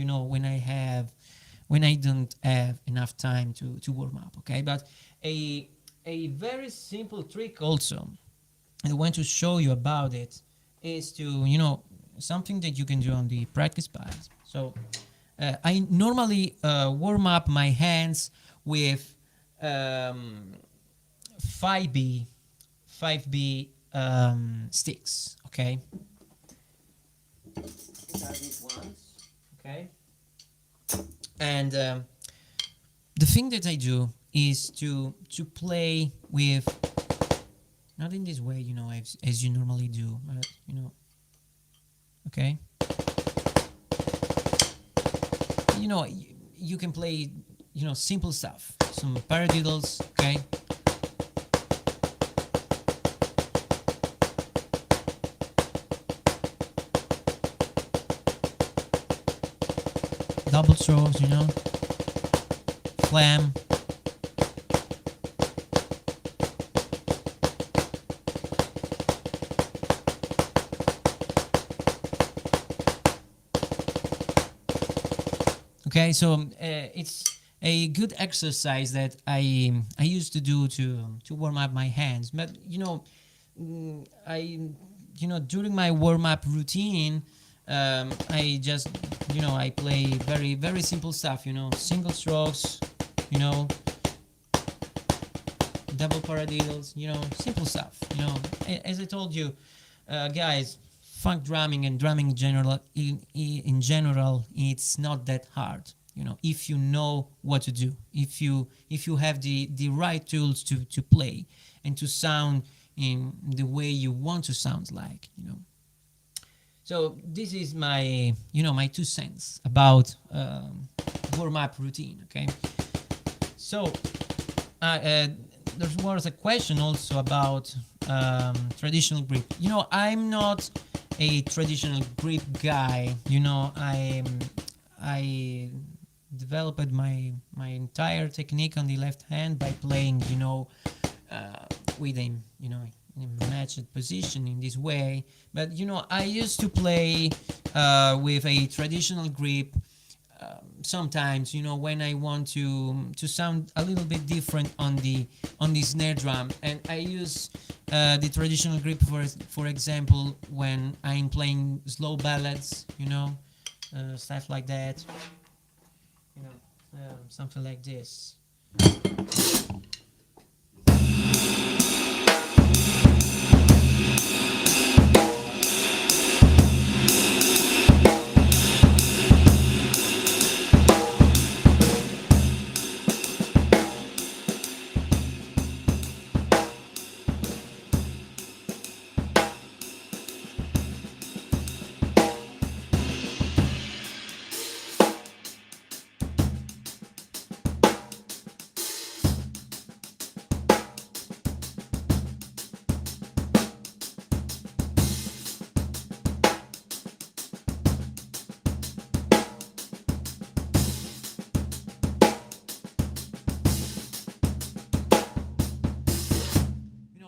I don't have enough time to warm up. Okay, but a very simple trick also I want to show you about it is to something that you can do on the practice pad. So I normally warm up my hands with 5B sticks. Okay, these are these ones. Okay, and the thing that I do is to play with, not in this way, as you normally do, but okay, you can play simple stuff, some paradiddles. Okay, double strokes, flam. Okay, so it's a good exercise that I used to do to warm up my hands. But I during my warm up routine, I just I play very very simple stuff. Single strokes, double paradiddles. Simple stuff. As I told you, guys. Funk drumming and drumming in general, it's not that hard. If you know what to do, if you have the right tools to play and to sound in the way you want to sound like. So this is my my 2 cents about warm up routine. Okay. So there was a question also about traditional grip. I'm not a traditional grip guy. I developed my entire technique on the left hand by playing with a in a matched position in this way. But I used to play with a traditional grip sometimes, when I want to sound a little bit different on the snare drum, and I use the traditional grip for example when I'm playing slow ballads, stuff like that, something like this.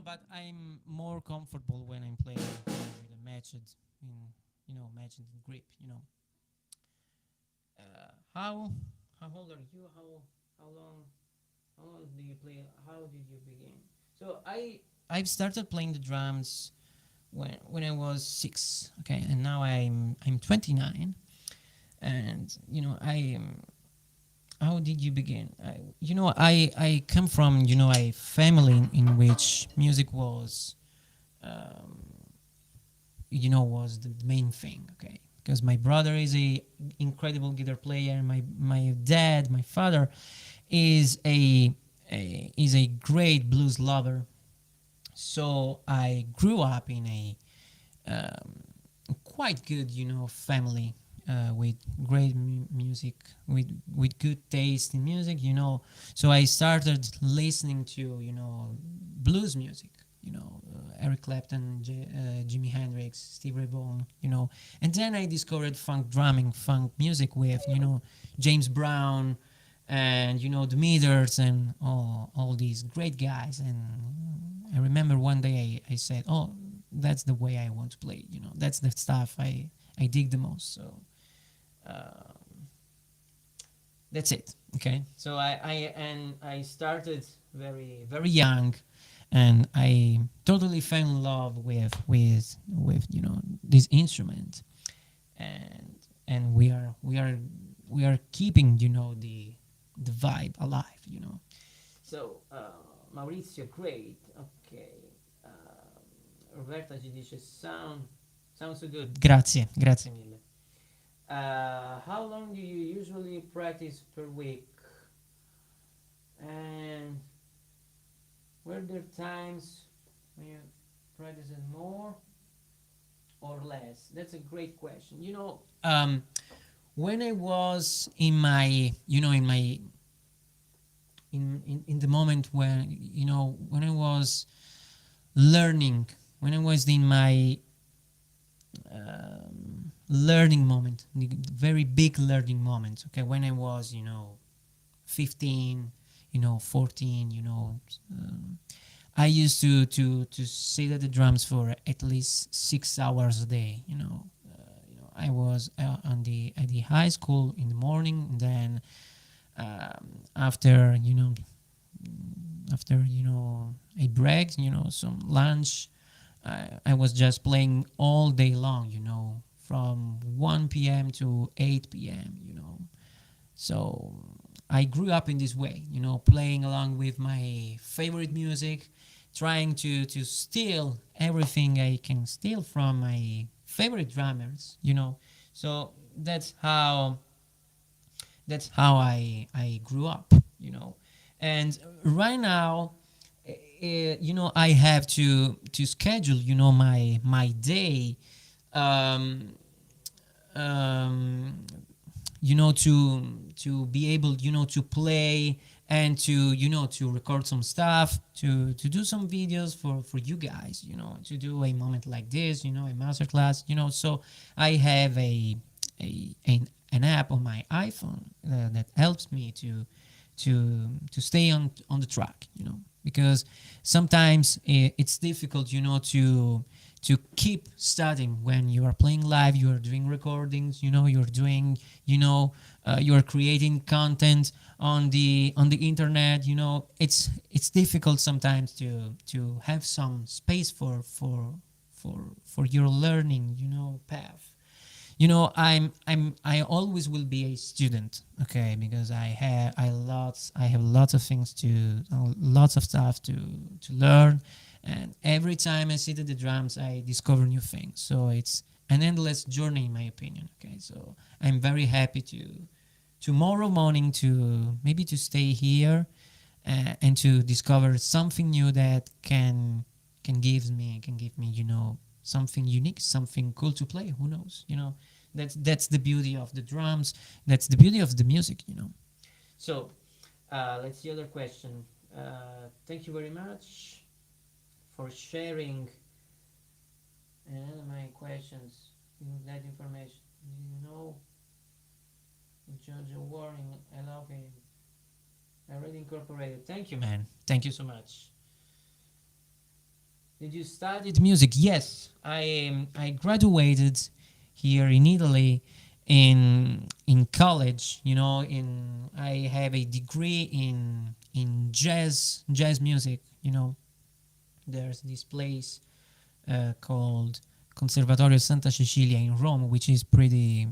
But I'm more comfortable when I'm playing with a matched grip. How old are you? How long do you play? How did you begin? So I've started playing the drums when I was 6. Okay, and now I'm 29, and I how did you begin? I come from a family in which music was was the main thing. Okay, because my brother is a incredible guitar player. My father is a great blues lover. So I grew up in a quite good family, with great music, with good taste in music, So I started listening to, blues music, Eric Clapton, Jimi Hendrix, Steve Ray Vaughan, And then I discovered funk drumming, funk music with, James Brown and, the Meters and all these great guys. And I remember one day I said, oh, that's the way I want to play, That's the stuff I dig the most. So that's it. Okay. So I started very very young, and I totally fell in love with this instrument, and we are keeping the vibe alive. So Maurizio, great. Okay. Roberta ci dice sounds so good. Grazie mille. How long do you usually practice per week? And were there times when you practice it more or less? That's a great question. When I was in my, in the moment when I was learning, when I was in my learning moment, very big learning moment. Okay, when I was 15, 14, I used to sit at the drums for at least 6 hours a day. I was at the high school in the morning, and then after a break, some lunch, I was just playing all day long, from 1 p.m. to 8 p.m., So I grew up in this way, playing along with my favorite music, trying to steal everything I can steal from my favorite drummers, So that's how I grew up, And right now, I have to schedule, my day, to be able, to play and to record some stuff, to do some videos for you guys, to do a moment like this, a masterclass, So I have an app on my iPhone that helps me to stay on the track, because sometimes it's difficult, to keep studying when you are playing live, you are doing recordings, you're doing, you're creating content on the internet, it's difficult sometimes to have some space for your learning, path. I always will be a student, okay, because I have lots of things lots of stuff to learn, and every time I sit at the drums, I discover new things. So it's an endless journey, in my opinion. Okay, so I'm very happy to tomorrow morning to maybe to stay here and to discover something new that can give me something unique, something cool to play. Who knows? That's the beauty of the drums. That's the beauty of the music. So let's see other question. Thank you very much for sharing my questions. That information. Georgia Warring, I love him. I already incorporated. Thank you, man. Thank you so much. Did you study music? Yes, I graduated here in Italy in college. I have a degree in jazz music. There's this place called Conservatorio Santa Cecilia in Rome, which is pretty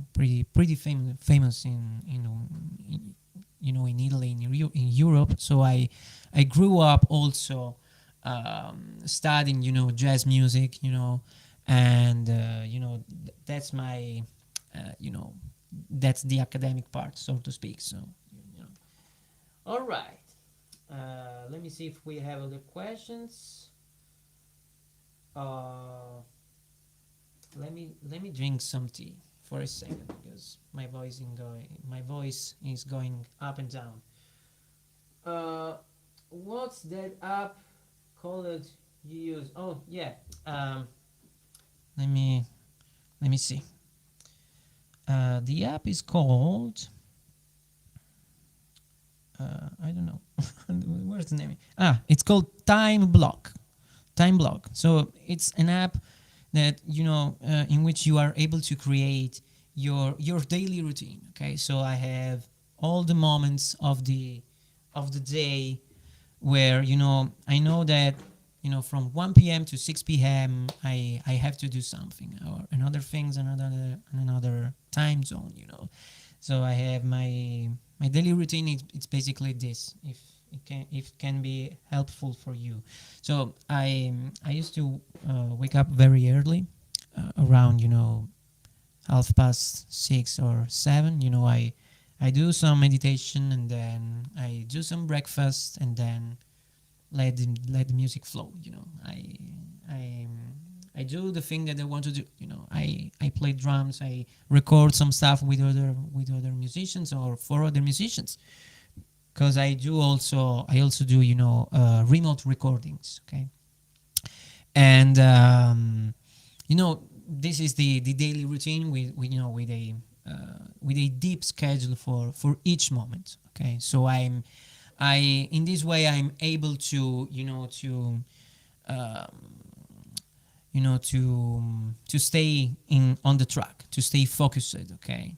famous in in Italy, in Europe. So I grew up also studying jazz music, and that's my that's the academic part, so to speak. So all right, let me see if we have other questions. Let me drink some tea for a second because my voice is going up and down. What's that app called you use? Oh yeah. Let me see. The app is called. I don't know. Where's the name? It's called Time Block. Time Block. So it's an app that in which you are able to create your daily routine. Okay, so I have all the moments of the day where I know that from 1 p.m. to 6 p.m. I have to do something or another things another time zone. So I have my daily routine. It's basically this. If it can be helpful for you. So I used to wake up very early, around 6:30 or 7. I do some meditation and then I do some breakfast and then let the music flow. I I do the thing that I want to do. I play drums. I record some stuff with other musicians or for other musicians, because I also do remote recordings. Okay, and this is the daily routine with a deep schedule for each moment. Okay, so I in this way I'm able to to stay in on the track, to stay focused. Okay.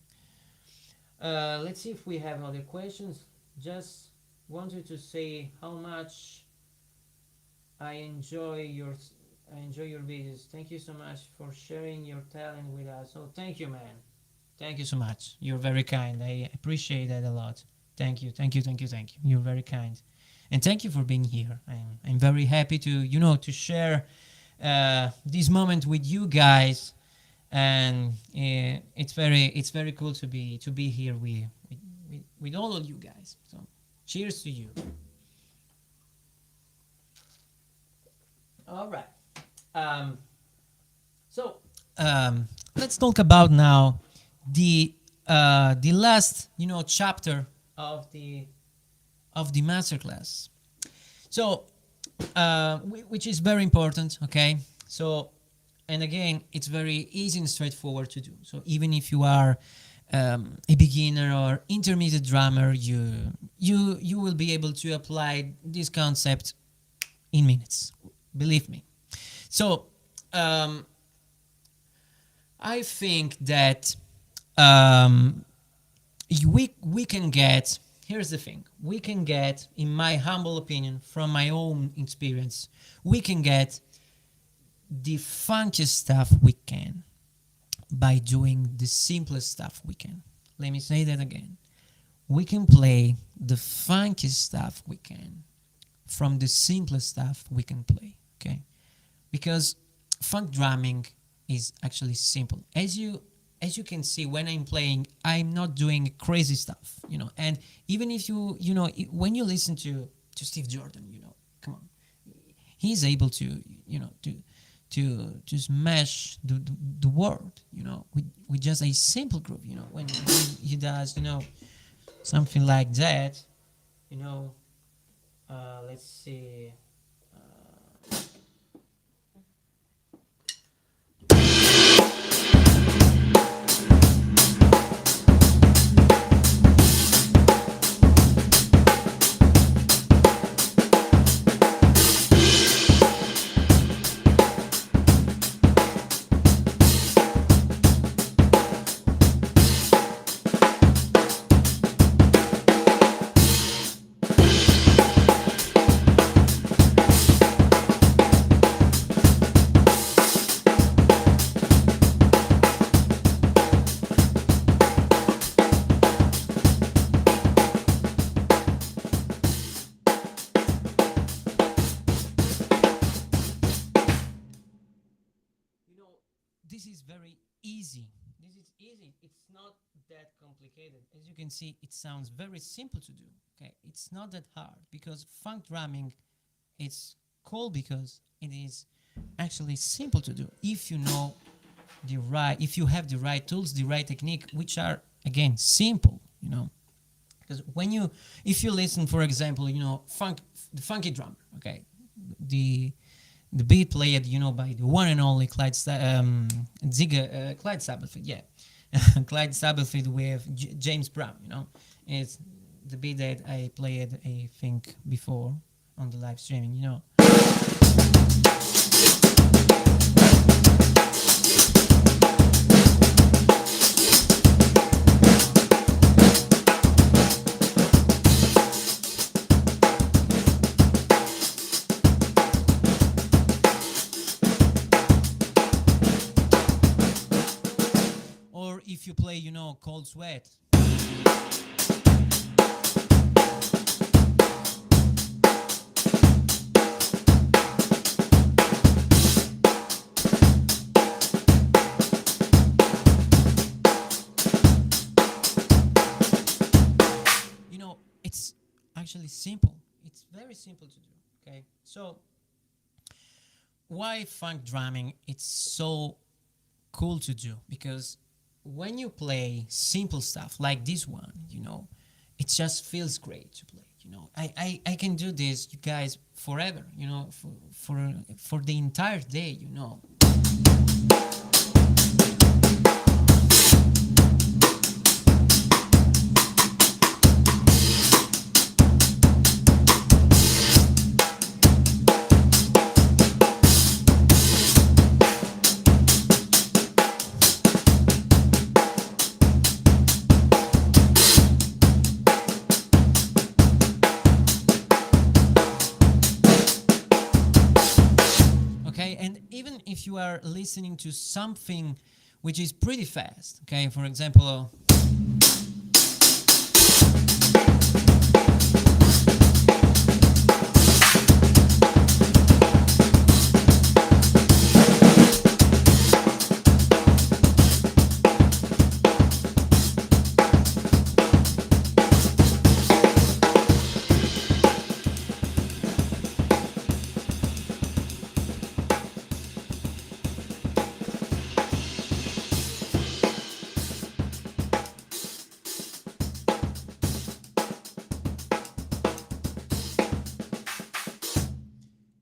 Let's see if we have other questions. Just wanted to say how much I enjoy your videos. Thank you so much for sharing your talent with us. Oh, thank you, man. Thank you so much. You're very kind. I appreciate that a lot. Thank you. You're very kind, and thank you for being here. I'm very happy to share this moment with you guys, and it's very cool to be here with all of you guys. So, cheers to you. All right. So let's talk about now the last chapter of the masterclass. So which is very important. Okay. So, and again, it's very easy and straightforward to do. So even if you are a beginner or intermediate drummer, you will be able to apply this concept in minutes. Believe me. So I think that we can get. Here's the thing. We can get, in my humble opinion, from my own experience, we can get the funkiest stuff we can by doing the simplest stuff we can. Let me say that again. We can play the funkiest stuff we can from the simplest stuff we can play. Okay? Because funk drumming is actually simple. As you can see, when I'm playing, I'm not doing crazy stuff, and even if when you listen to Steve Jordan, come on, he's able to smash the world, with just a simple groove, when he does, something like that, let's see. This is very easy. This is easy. It's not that complicated. As you can see, it sounds very simple to do. Okay, it's not that hard, because funk drumming, it's cool because it is actually simple to do if you know if you have the right tools, the right technique, which are again simple, because if you listen, for example, the funky drummer, okay, the beat played, by the one and only Clyde Sabbathfield, yeah, Clyde Sabbathfield with James Brown, it's the beat that I played, I think, before on the live streaming, or if you play, Cold Sweat. It's actually simple. It's very simple to do. Okay, so why funk drumming? It's so cool to do because when you play simple stuff like this one, it just feels great to play. I can do this, you guys, forever. For the entire day. Okay, and even if you are listening to something which is pretty fast, okay, for example,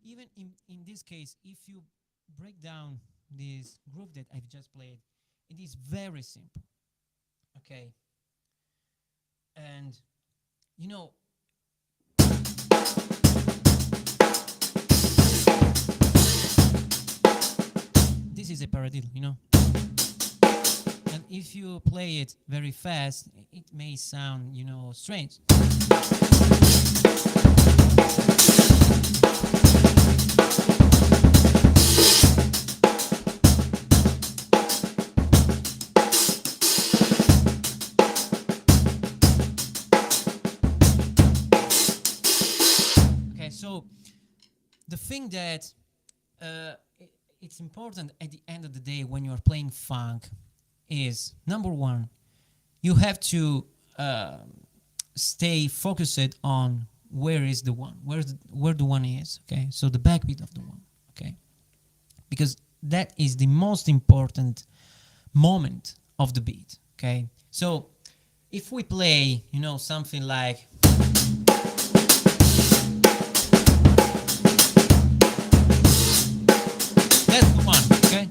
even in this case, if you break down this groove that I've just played, it is very simple. Okay, and this is a paradiddle, and if you play it very fast, it may sound, strange. Okay, so the thing that it's important at the end of the day when you're playing funk is, number one, you have to stay focused on where is the one, where the one is, okay? So the backbeat of the one, okay? Because that is the most important moment of the beat, okay? So if we play, something like that's the one, okay?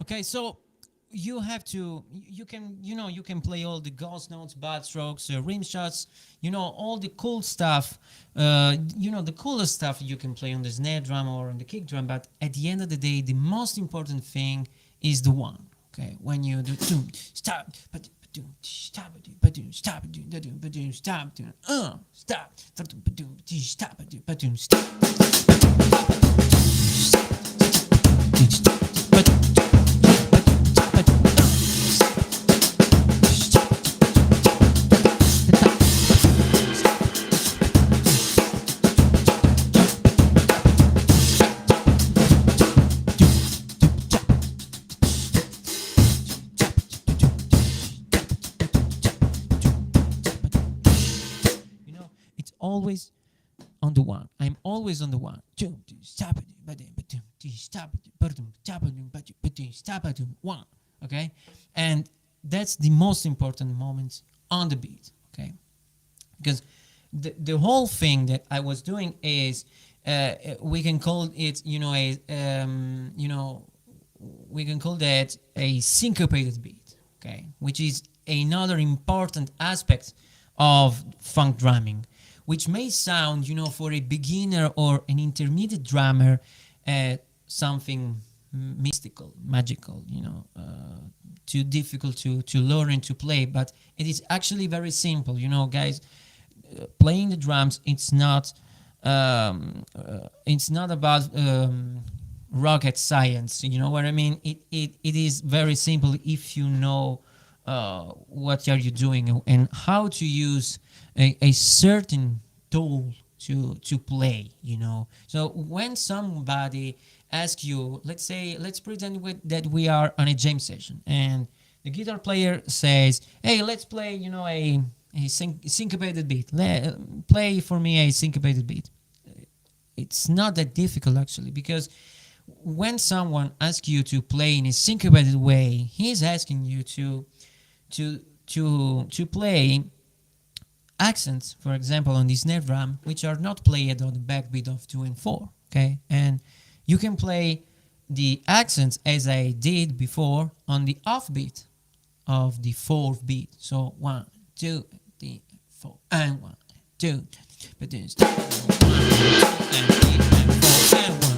Okay, so you have to, you can play all the ghost notes, bad strokes, rim shots, all the cool stuff, the coolest stuff you can play on the snare drum or on the kick drum. But at the end of the day, the most important thing is the one, Okay, when you do doom, stop, but doom, stop, but doom, stop, but doom, stop, stop, but doom, stop, but doom, stop. You know, it's always on the one. I'm always on the one. One. Okay, and that's the most important moment on the beat. Okay, because the whole thing that I was doing is we can call it we can call that a syncopated beat. Okay, which is another important aspect of funk drumming, which may sound, for a beginner or an intermediate drummer, something mystical, magical, too difficult to learn and to play. But it is actually very simple, guys. Playing the drums, it's not about rocket science. You know what I mean? It is very simple if you know what are you doing and how to use a certain tool to play. So when somebody asks you, let's pretend that we are on a jam session, and the guitar player says, hey, let's play a syncopated beat. Play for me a syncopated beat. It's not that difficult, actually, because when someone asks you to play in a syncopated way, he's asking you to play accents, for example, on the snare drum, which are not played on the backbeat of 2 and 4. Okay, and you can play the accents as I did before on the offbeat of the 4th beat. So 1, 2, 3, 4, and 1, 2, but then and 3 and 4 and 1.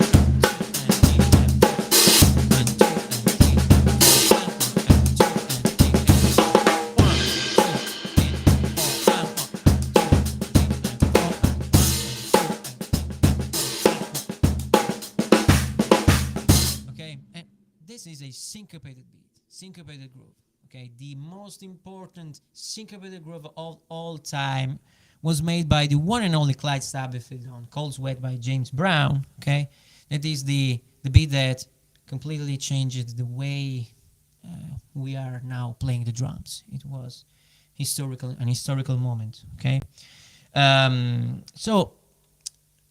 This is a syncopated beat, syncopated groove. Okay, the most important syncopated groove of all time was made by the one and only Clyde Stabblefield on "Cold Sweat" by James Brown. Okay, that is the beat that completely changes the way we are now playing the drums. It was an historical moment. Okay, so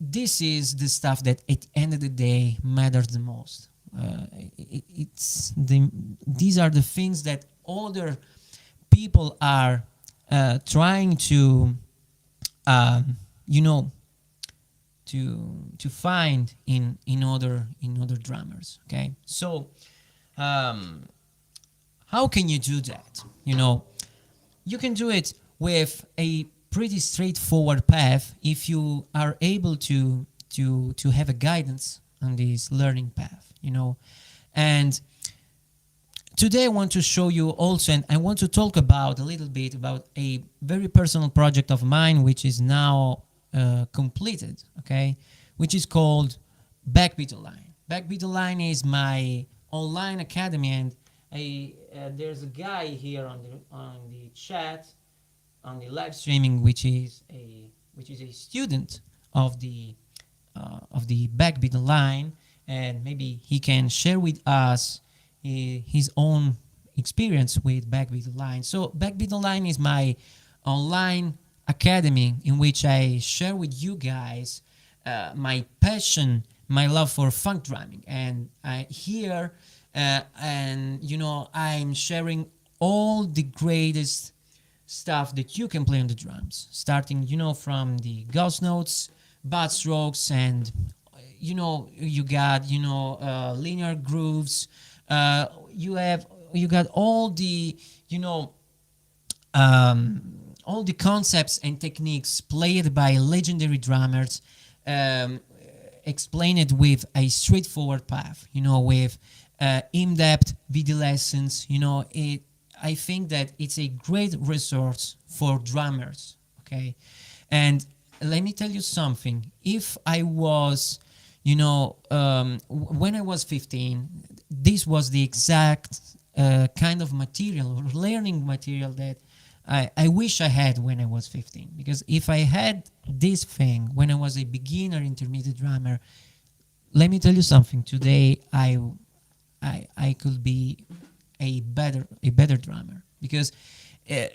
this is the stuff that at the end of the day matters the most. These are the things that other people are trying to to find in other drummers. Okay, so how can you do that? You can do it with a pretty straightforward path if you are able to have a guidance on this learning path. And today I want to show you also, and I want to talk about a little bit about a very personal project of mine, which is now completed, okay, which is called Backbeat Online. Backbeat Online is my online academy, and there's a guy here on the chat, on the live streaming, which is a student of the Backbeat Online. And maybe he can share with us his own experience with Backbeat Online. So Backbeat Online is my online academy in which I share with you guys my passion, my love for funk drumming. And I'm sharing all the greatest stuff that you can play on the drums, starting, from the ghost notes, butt strokes, and you got linear grooves. You got all the all the concepts and techniques played by legendary drummers, explained with a straightforward path. With in-depth video lessons. I think that it's a great resource for drummers. Okay, and let me tell you something. If I was, when I was 15, this was the exact kind of material or learning material that I wish I had when I was 15. Because if I had this thing when I was a beginner intermediate drummer, let me tell you something. Today, I could be a better drummer, because uh,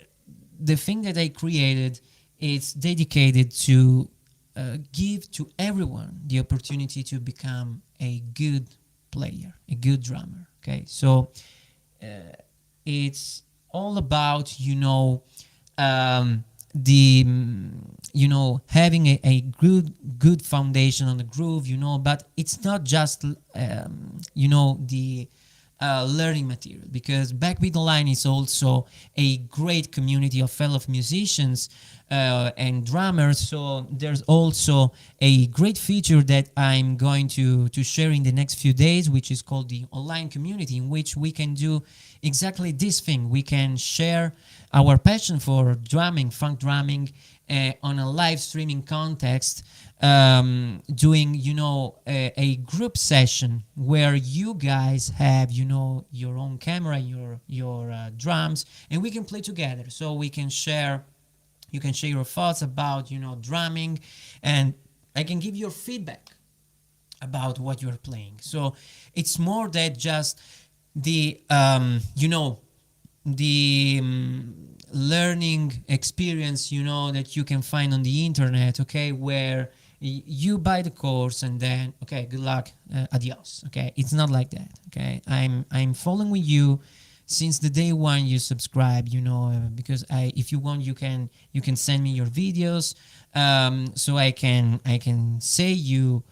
the thing that I created is dedicated to give to everyone the opportunity to become a good player, a good drummer. Okay, so uh, it's all about the having a good foundation on the groove, but it's not just the learning material, because Backbeat Online is also a great community of fellow musicians and drummers. So there's also a great feature that I'm going to share in the next few days, which is called the online community, in which we can do exactly this thing. We can share our passion for drumming, funk drumming, on a live streaming context, doing a group session where you guys have your own camera, your drums, and we can play together. So we can share. You can share your thoughts about drumming, and I can give your feedback about what you're playing. So it's more than just the learning experience that you can find on the internet. Okay, where you buy the course and then okay, good luck, adios. Okay, it's not like that. Okay, I'm following you since the day one you subscribe, because if you want, you can send me your videos, so I can say you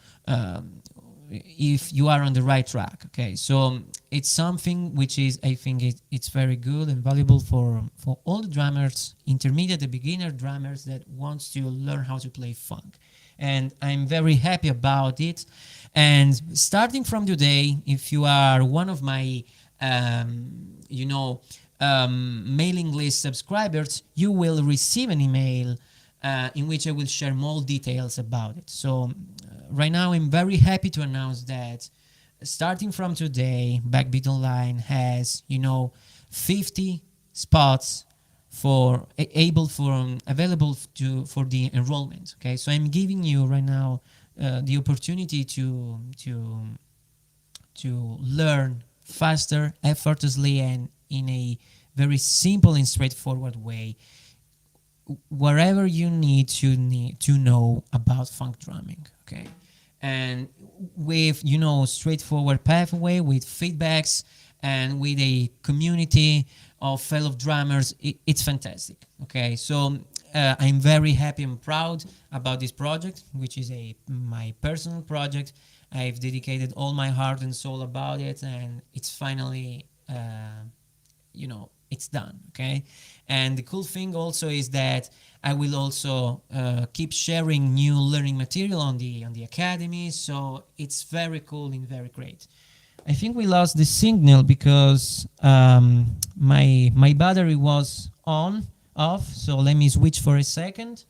if you are on the right track. Okay, so it's something which is, I think it's very good and valuable for all the drummers, intermediate and beginner drummers that wants to learn how to play funk. And I'm very happy about it. And starting from today, if you are one of my mailing list subscribers, you will receive an email in which I will share more details about it. So right now, I'm very happy to announce that starting from today, Backbeat Online has 50 spots for available for the enrollment. Okay, so I'm giving you right now the opportunity to learn faster, effortlessly, and in a very simple and straightforward way, wherever you need to know about funk drumming. Okay, and with straightforward pathway, with feedbacks, and with a community of fellow drummers, it's fantastic. Okay, so I'm very happy and proud about this project, which is my personal project. I've dedicated all my heart and soul about it, and it's finally it's done. Okay, and the cool thing also is that I will also keep sharing new learning material on the academy. So it's very cool and very great. I think we lost the signal because my battery was off. So let me switch for a second.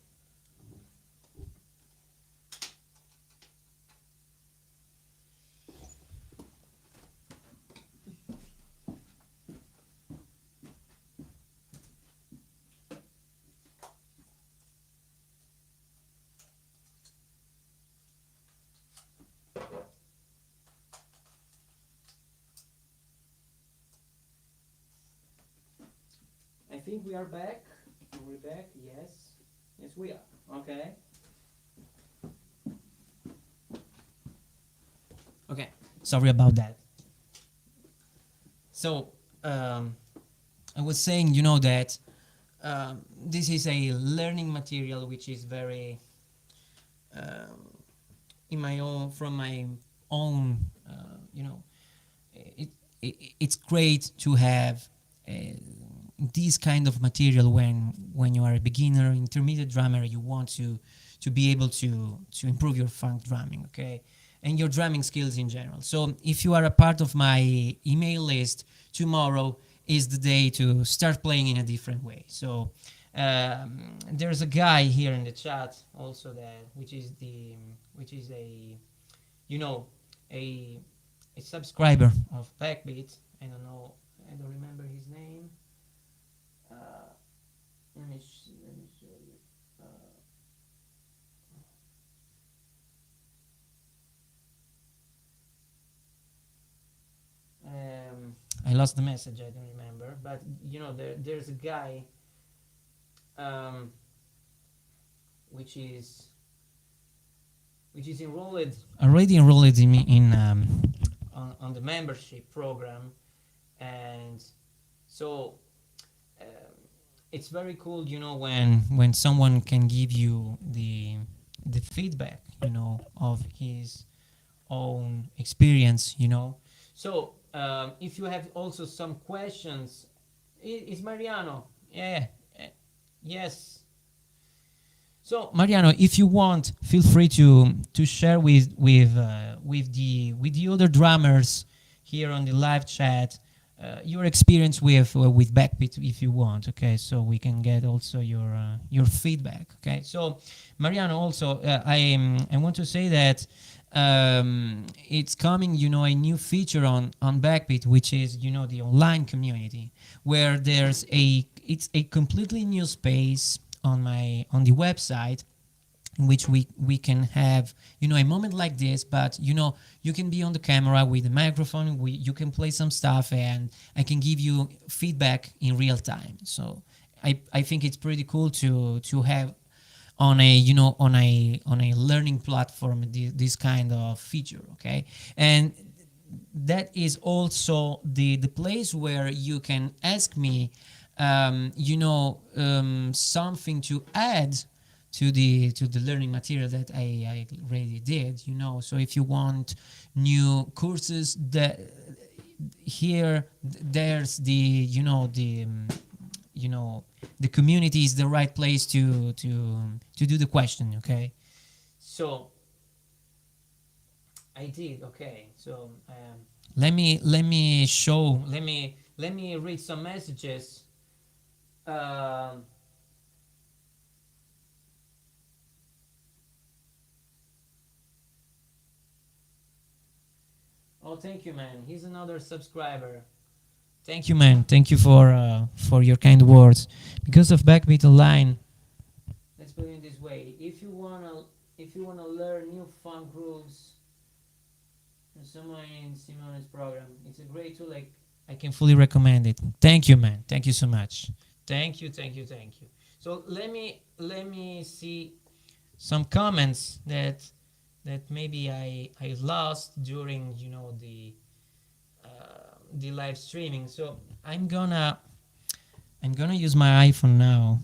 I think we are back. We're back. Yes. Yes, we are. Okay. Okay. Sorry about that. So, I was saying, that this is a learning material which is very, from my own, it's great to have this kind of material when you are a beginner, intermediate drummer. You want to be able to improve your funk drumming. Okay, and your drumming skills in general. So if you are a part of my email list, tomorrow is the day to start playing in a different way. So there's a guy here in the chat also that which is a you know a a subscriber of Backbeat. I don't know, I don't remember his name. Uh, let me show you. I lost the message. I don't remember, but there's a guy, um, which is enrolled already enrolled in on the membership program, and so um, it's very cool, when someone can give you the feedback, of his own experience. So if you have also some questions, is Mariano? Yeah, yes. So Mariano, if you want, feel free to share with the other drummers here on the live chat your experience with Backbeat if you want. Okay, so we can get also your feedback. Okay, so Mariano, also I want to say that it's coming, a new feature on Backbeat, which is the online community, where it's a completely new space on the website, in which we can have a moment like this, but you can be on the camera with the microphone, you can play some stuff, and I can give you feedback in real time. So I think it's pretty cool to have on a learning platform this kind of feature. Okay, and that is also the place where you can ask me something to add to the learning material that I already did. So if you want new courses, that here there's the community is the right place to do the question. Okay, so I did. Okay, so let me read some messages. Um, oh, thank you, man. He's another subscriber. Thank you, man. Thank you for your kind words. Because of Backbeat Online, let's put it this way: if you wanna learn new funk grooves from someone in Simone's program, it's a great tool. Like, I can fully recommend it. Thank you, man. Thank you so much. Thank you, thank you, thank you. So let me see some comments that maybe I lost during the live streaming. So I'm gonna use my iPhone now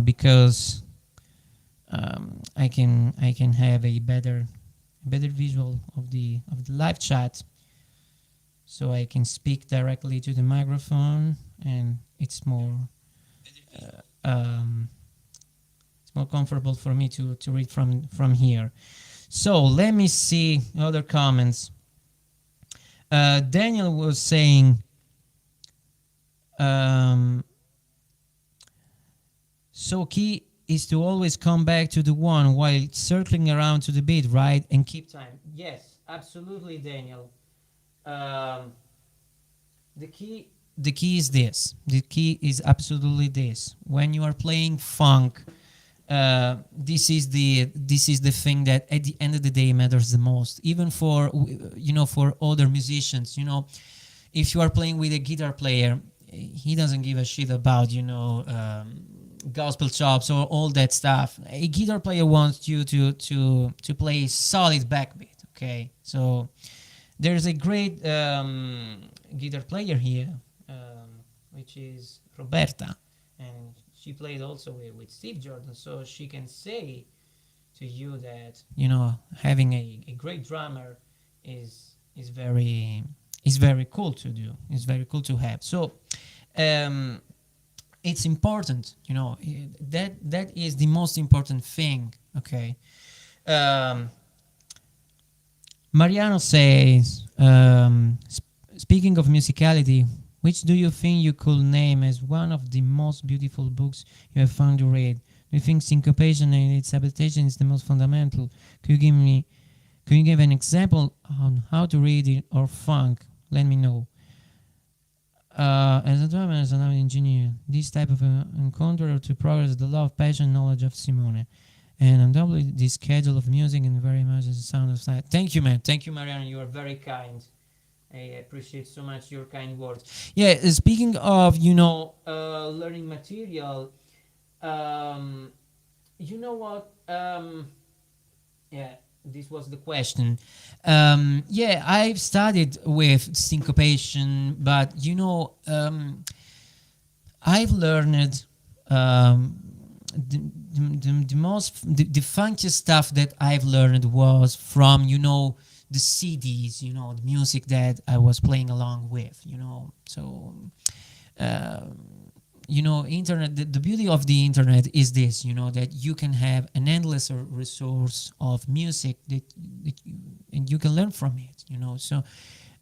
because I can have a better visual of the live chat, so I can speak directly to the microphone, and it's more comfortable for me to read from here. So let me see other comments. Daniel was saying, so key is to always come back to the one while circling around to the beat, right? And keep time. Yes, absolutely, Daniel. The key is this. The key is absolutely this. When you are playing funk, this is the thing that at the end of the day matters the most. Even for for other musicians, if you are playing with a guitar player, he doesn't give a shit about gospel chops or all that stuff. A guitar player wants you to play solid backbeat. Okay, so there's a great guitar player here, which is Roberta, and she played also with Steve Jordan, so she can say to you that having a great drummer is very cool to do. It's very cool to have. So it's important, that is the most important thing. Okay. Mariano says, speaking of musicality, which do you think you could name as one of the most beautiful books you have found to read? Do you think syncopation and its adaptation is the most fundamental? Could you give an example on how to read it or funk? Let me know. As a drummer, as an engineer, this type of encounter to progress the love, passion, knowledge of Simone. And undoubtedly, the schedule of music and very much as the sound of sight. Thank you, man. Thank you, Mariana. You are very kind. I appreciate so much your kind words. Yeah, speaking of, learning material, um, you know what? Yeah, this was the question. Yeah, I've studied with syncopation, but I've learned the funkiest stuff that I've learned was from the CDs, the music that I was playing along with, So, uh, internet. The beauty of the internet is this, that you can have an endless resource of music and you can learn from it, So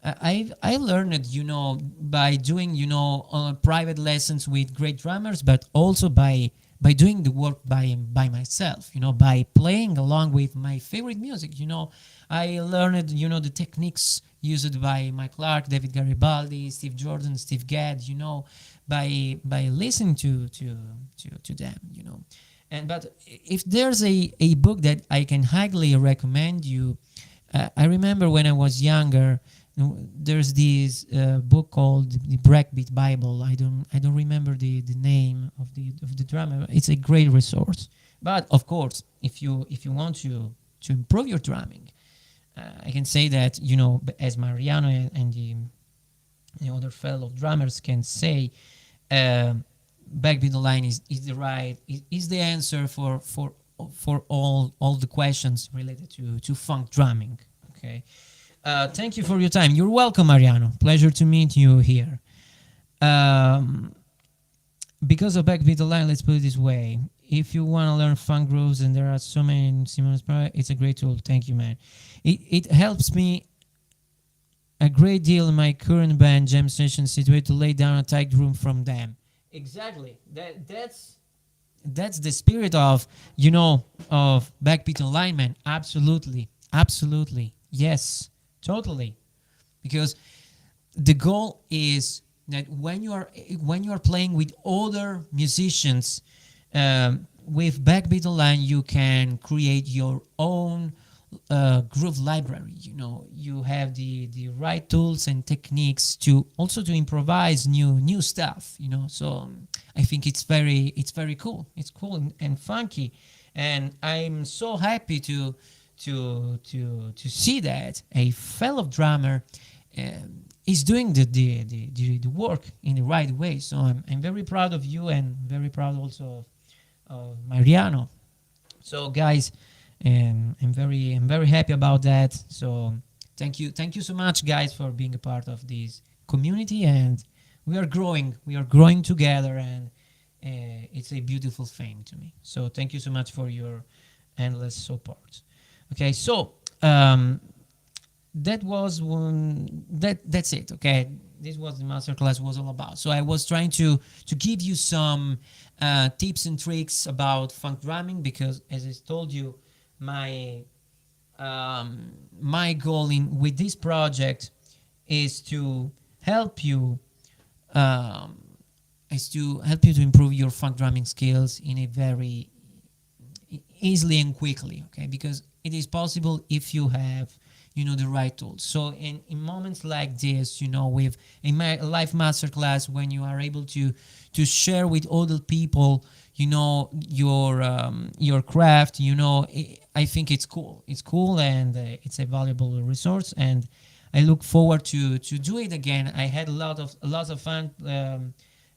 I learned it, by doing, private lessons with great drummers, but also by doing the work by myself, by playing along with my favorite music, I learned, the techniques used by Mike Clark, David Garibaldi, Steve Jordan, Steve Gadd, by listening to them, And but if there's a book that I can highly recommend you, I remember when I was younger, there's this book called the Breakbeat Bible. I don't remember the name of the drummer. It's a great resource. But of course, if you want to improve your drumming, I can say that as Mariano and the other fellow drummers can say, backbeat line is the answer for all the questions related to funk drumming. Okay. Thank you for your time. You're welcome, Mariano. Pleasure to meet you here. Because of backbeat line, let's put it this way. If you want to learn funk grooves, and there are so many in Simone's product, it's a great tool. Thank you, man. It helps me a great deal in my current band jam session situated to lay down a tight groove from them. Exactly. That's the spirit of of backbeat alignment. Absolutely. Yes. Totally, because the goal is that when you are playing with other musicians with backbeat line, you can create your own groove library. You have the right tools and techniques to improvise new stuff. So I think it's very cool. It's cool and funky, and I'm so happy to see that a fellow drummer is doing the work in the right way. So I'm very proud of you, and very proud also of Mariano. So guys, I'm very happy about that. So thank you so much, guys, for being a part of this community, and we are growing together, and it's a beautiful thing to me. So thank you so much for your endless support. Okay, so that was that's it. Okay, this was the masterclass was all about. So I was trying to give you some tips and tricks about funk drumming, because as I told you, my goal with this project is to help you to improve your funk drumming skills in a very easily and quickly. Okay, because it is possible if you have the right tools. So in moments like this, with a live masterclass, when you are able to share with other people your craft, I think it's cool, and it's a valuable resource, and I look forward to do it again. I had lots of fun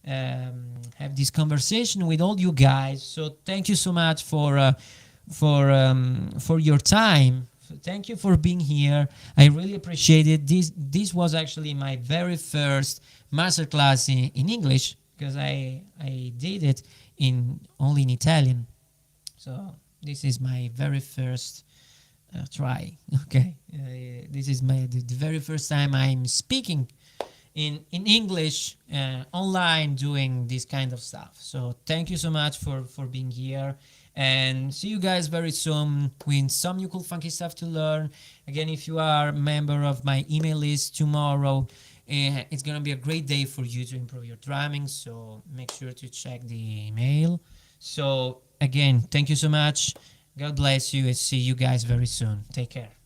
have this conversation with all you guys. So thank you so much for your time. Thank you for being here. I really appreciate it. This was actually my very first masterclass in English, because I did it only in Italian. So this is my very first try. Okay, this is the very first time I'm speaking in English online, doing this kind of stuff. So thank you so much for being here, and see you guys very soon with some new cool funky stuff to learn. Again, if you are a member of my email list, tomorrow it's gonna be a great day for you to improve your drumming, so make sure to check the email. So again, thank you so much. God bless you, and see you guys very soon. Take care.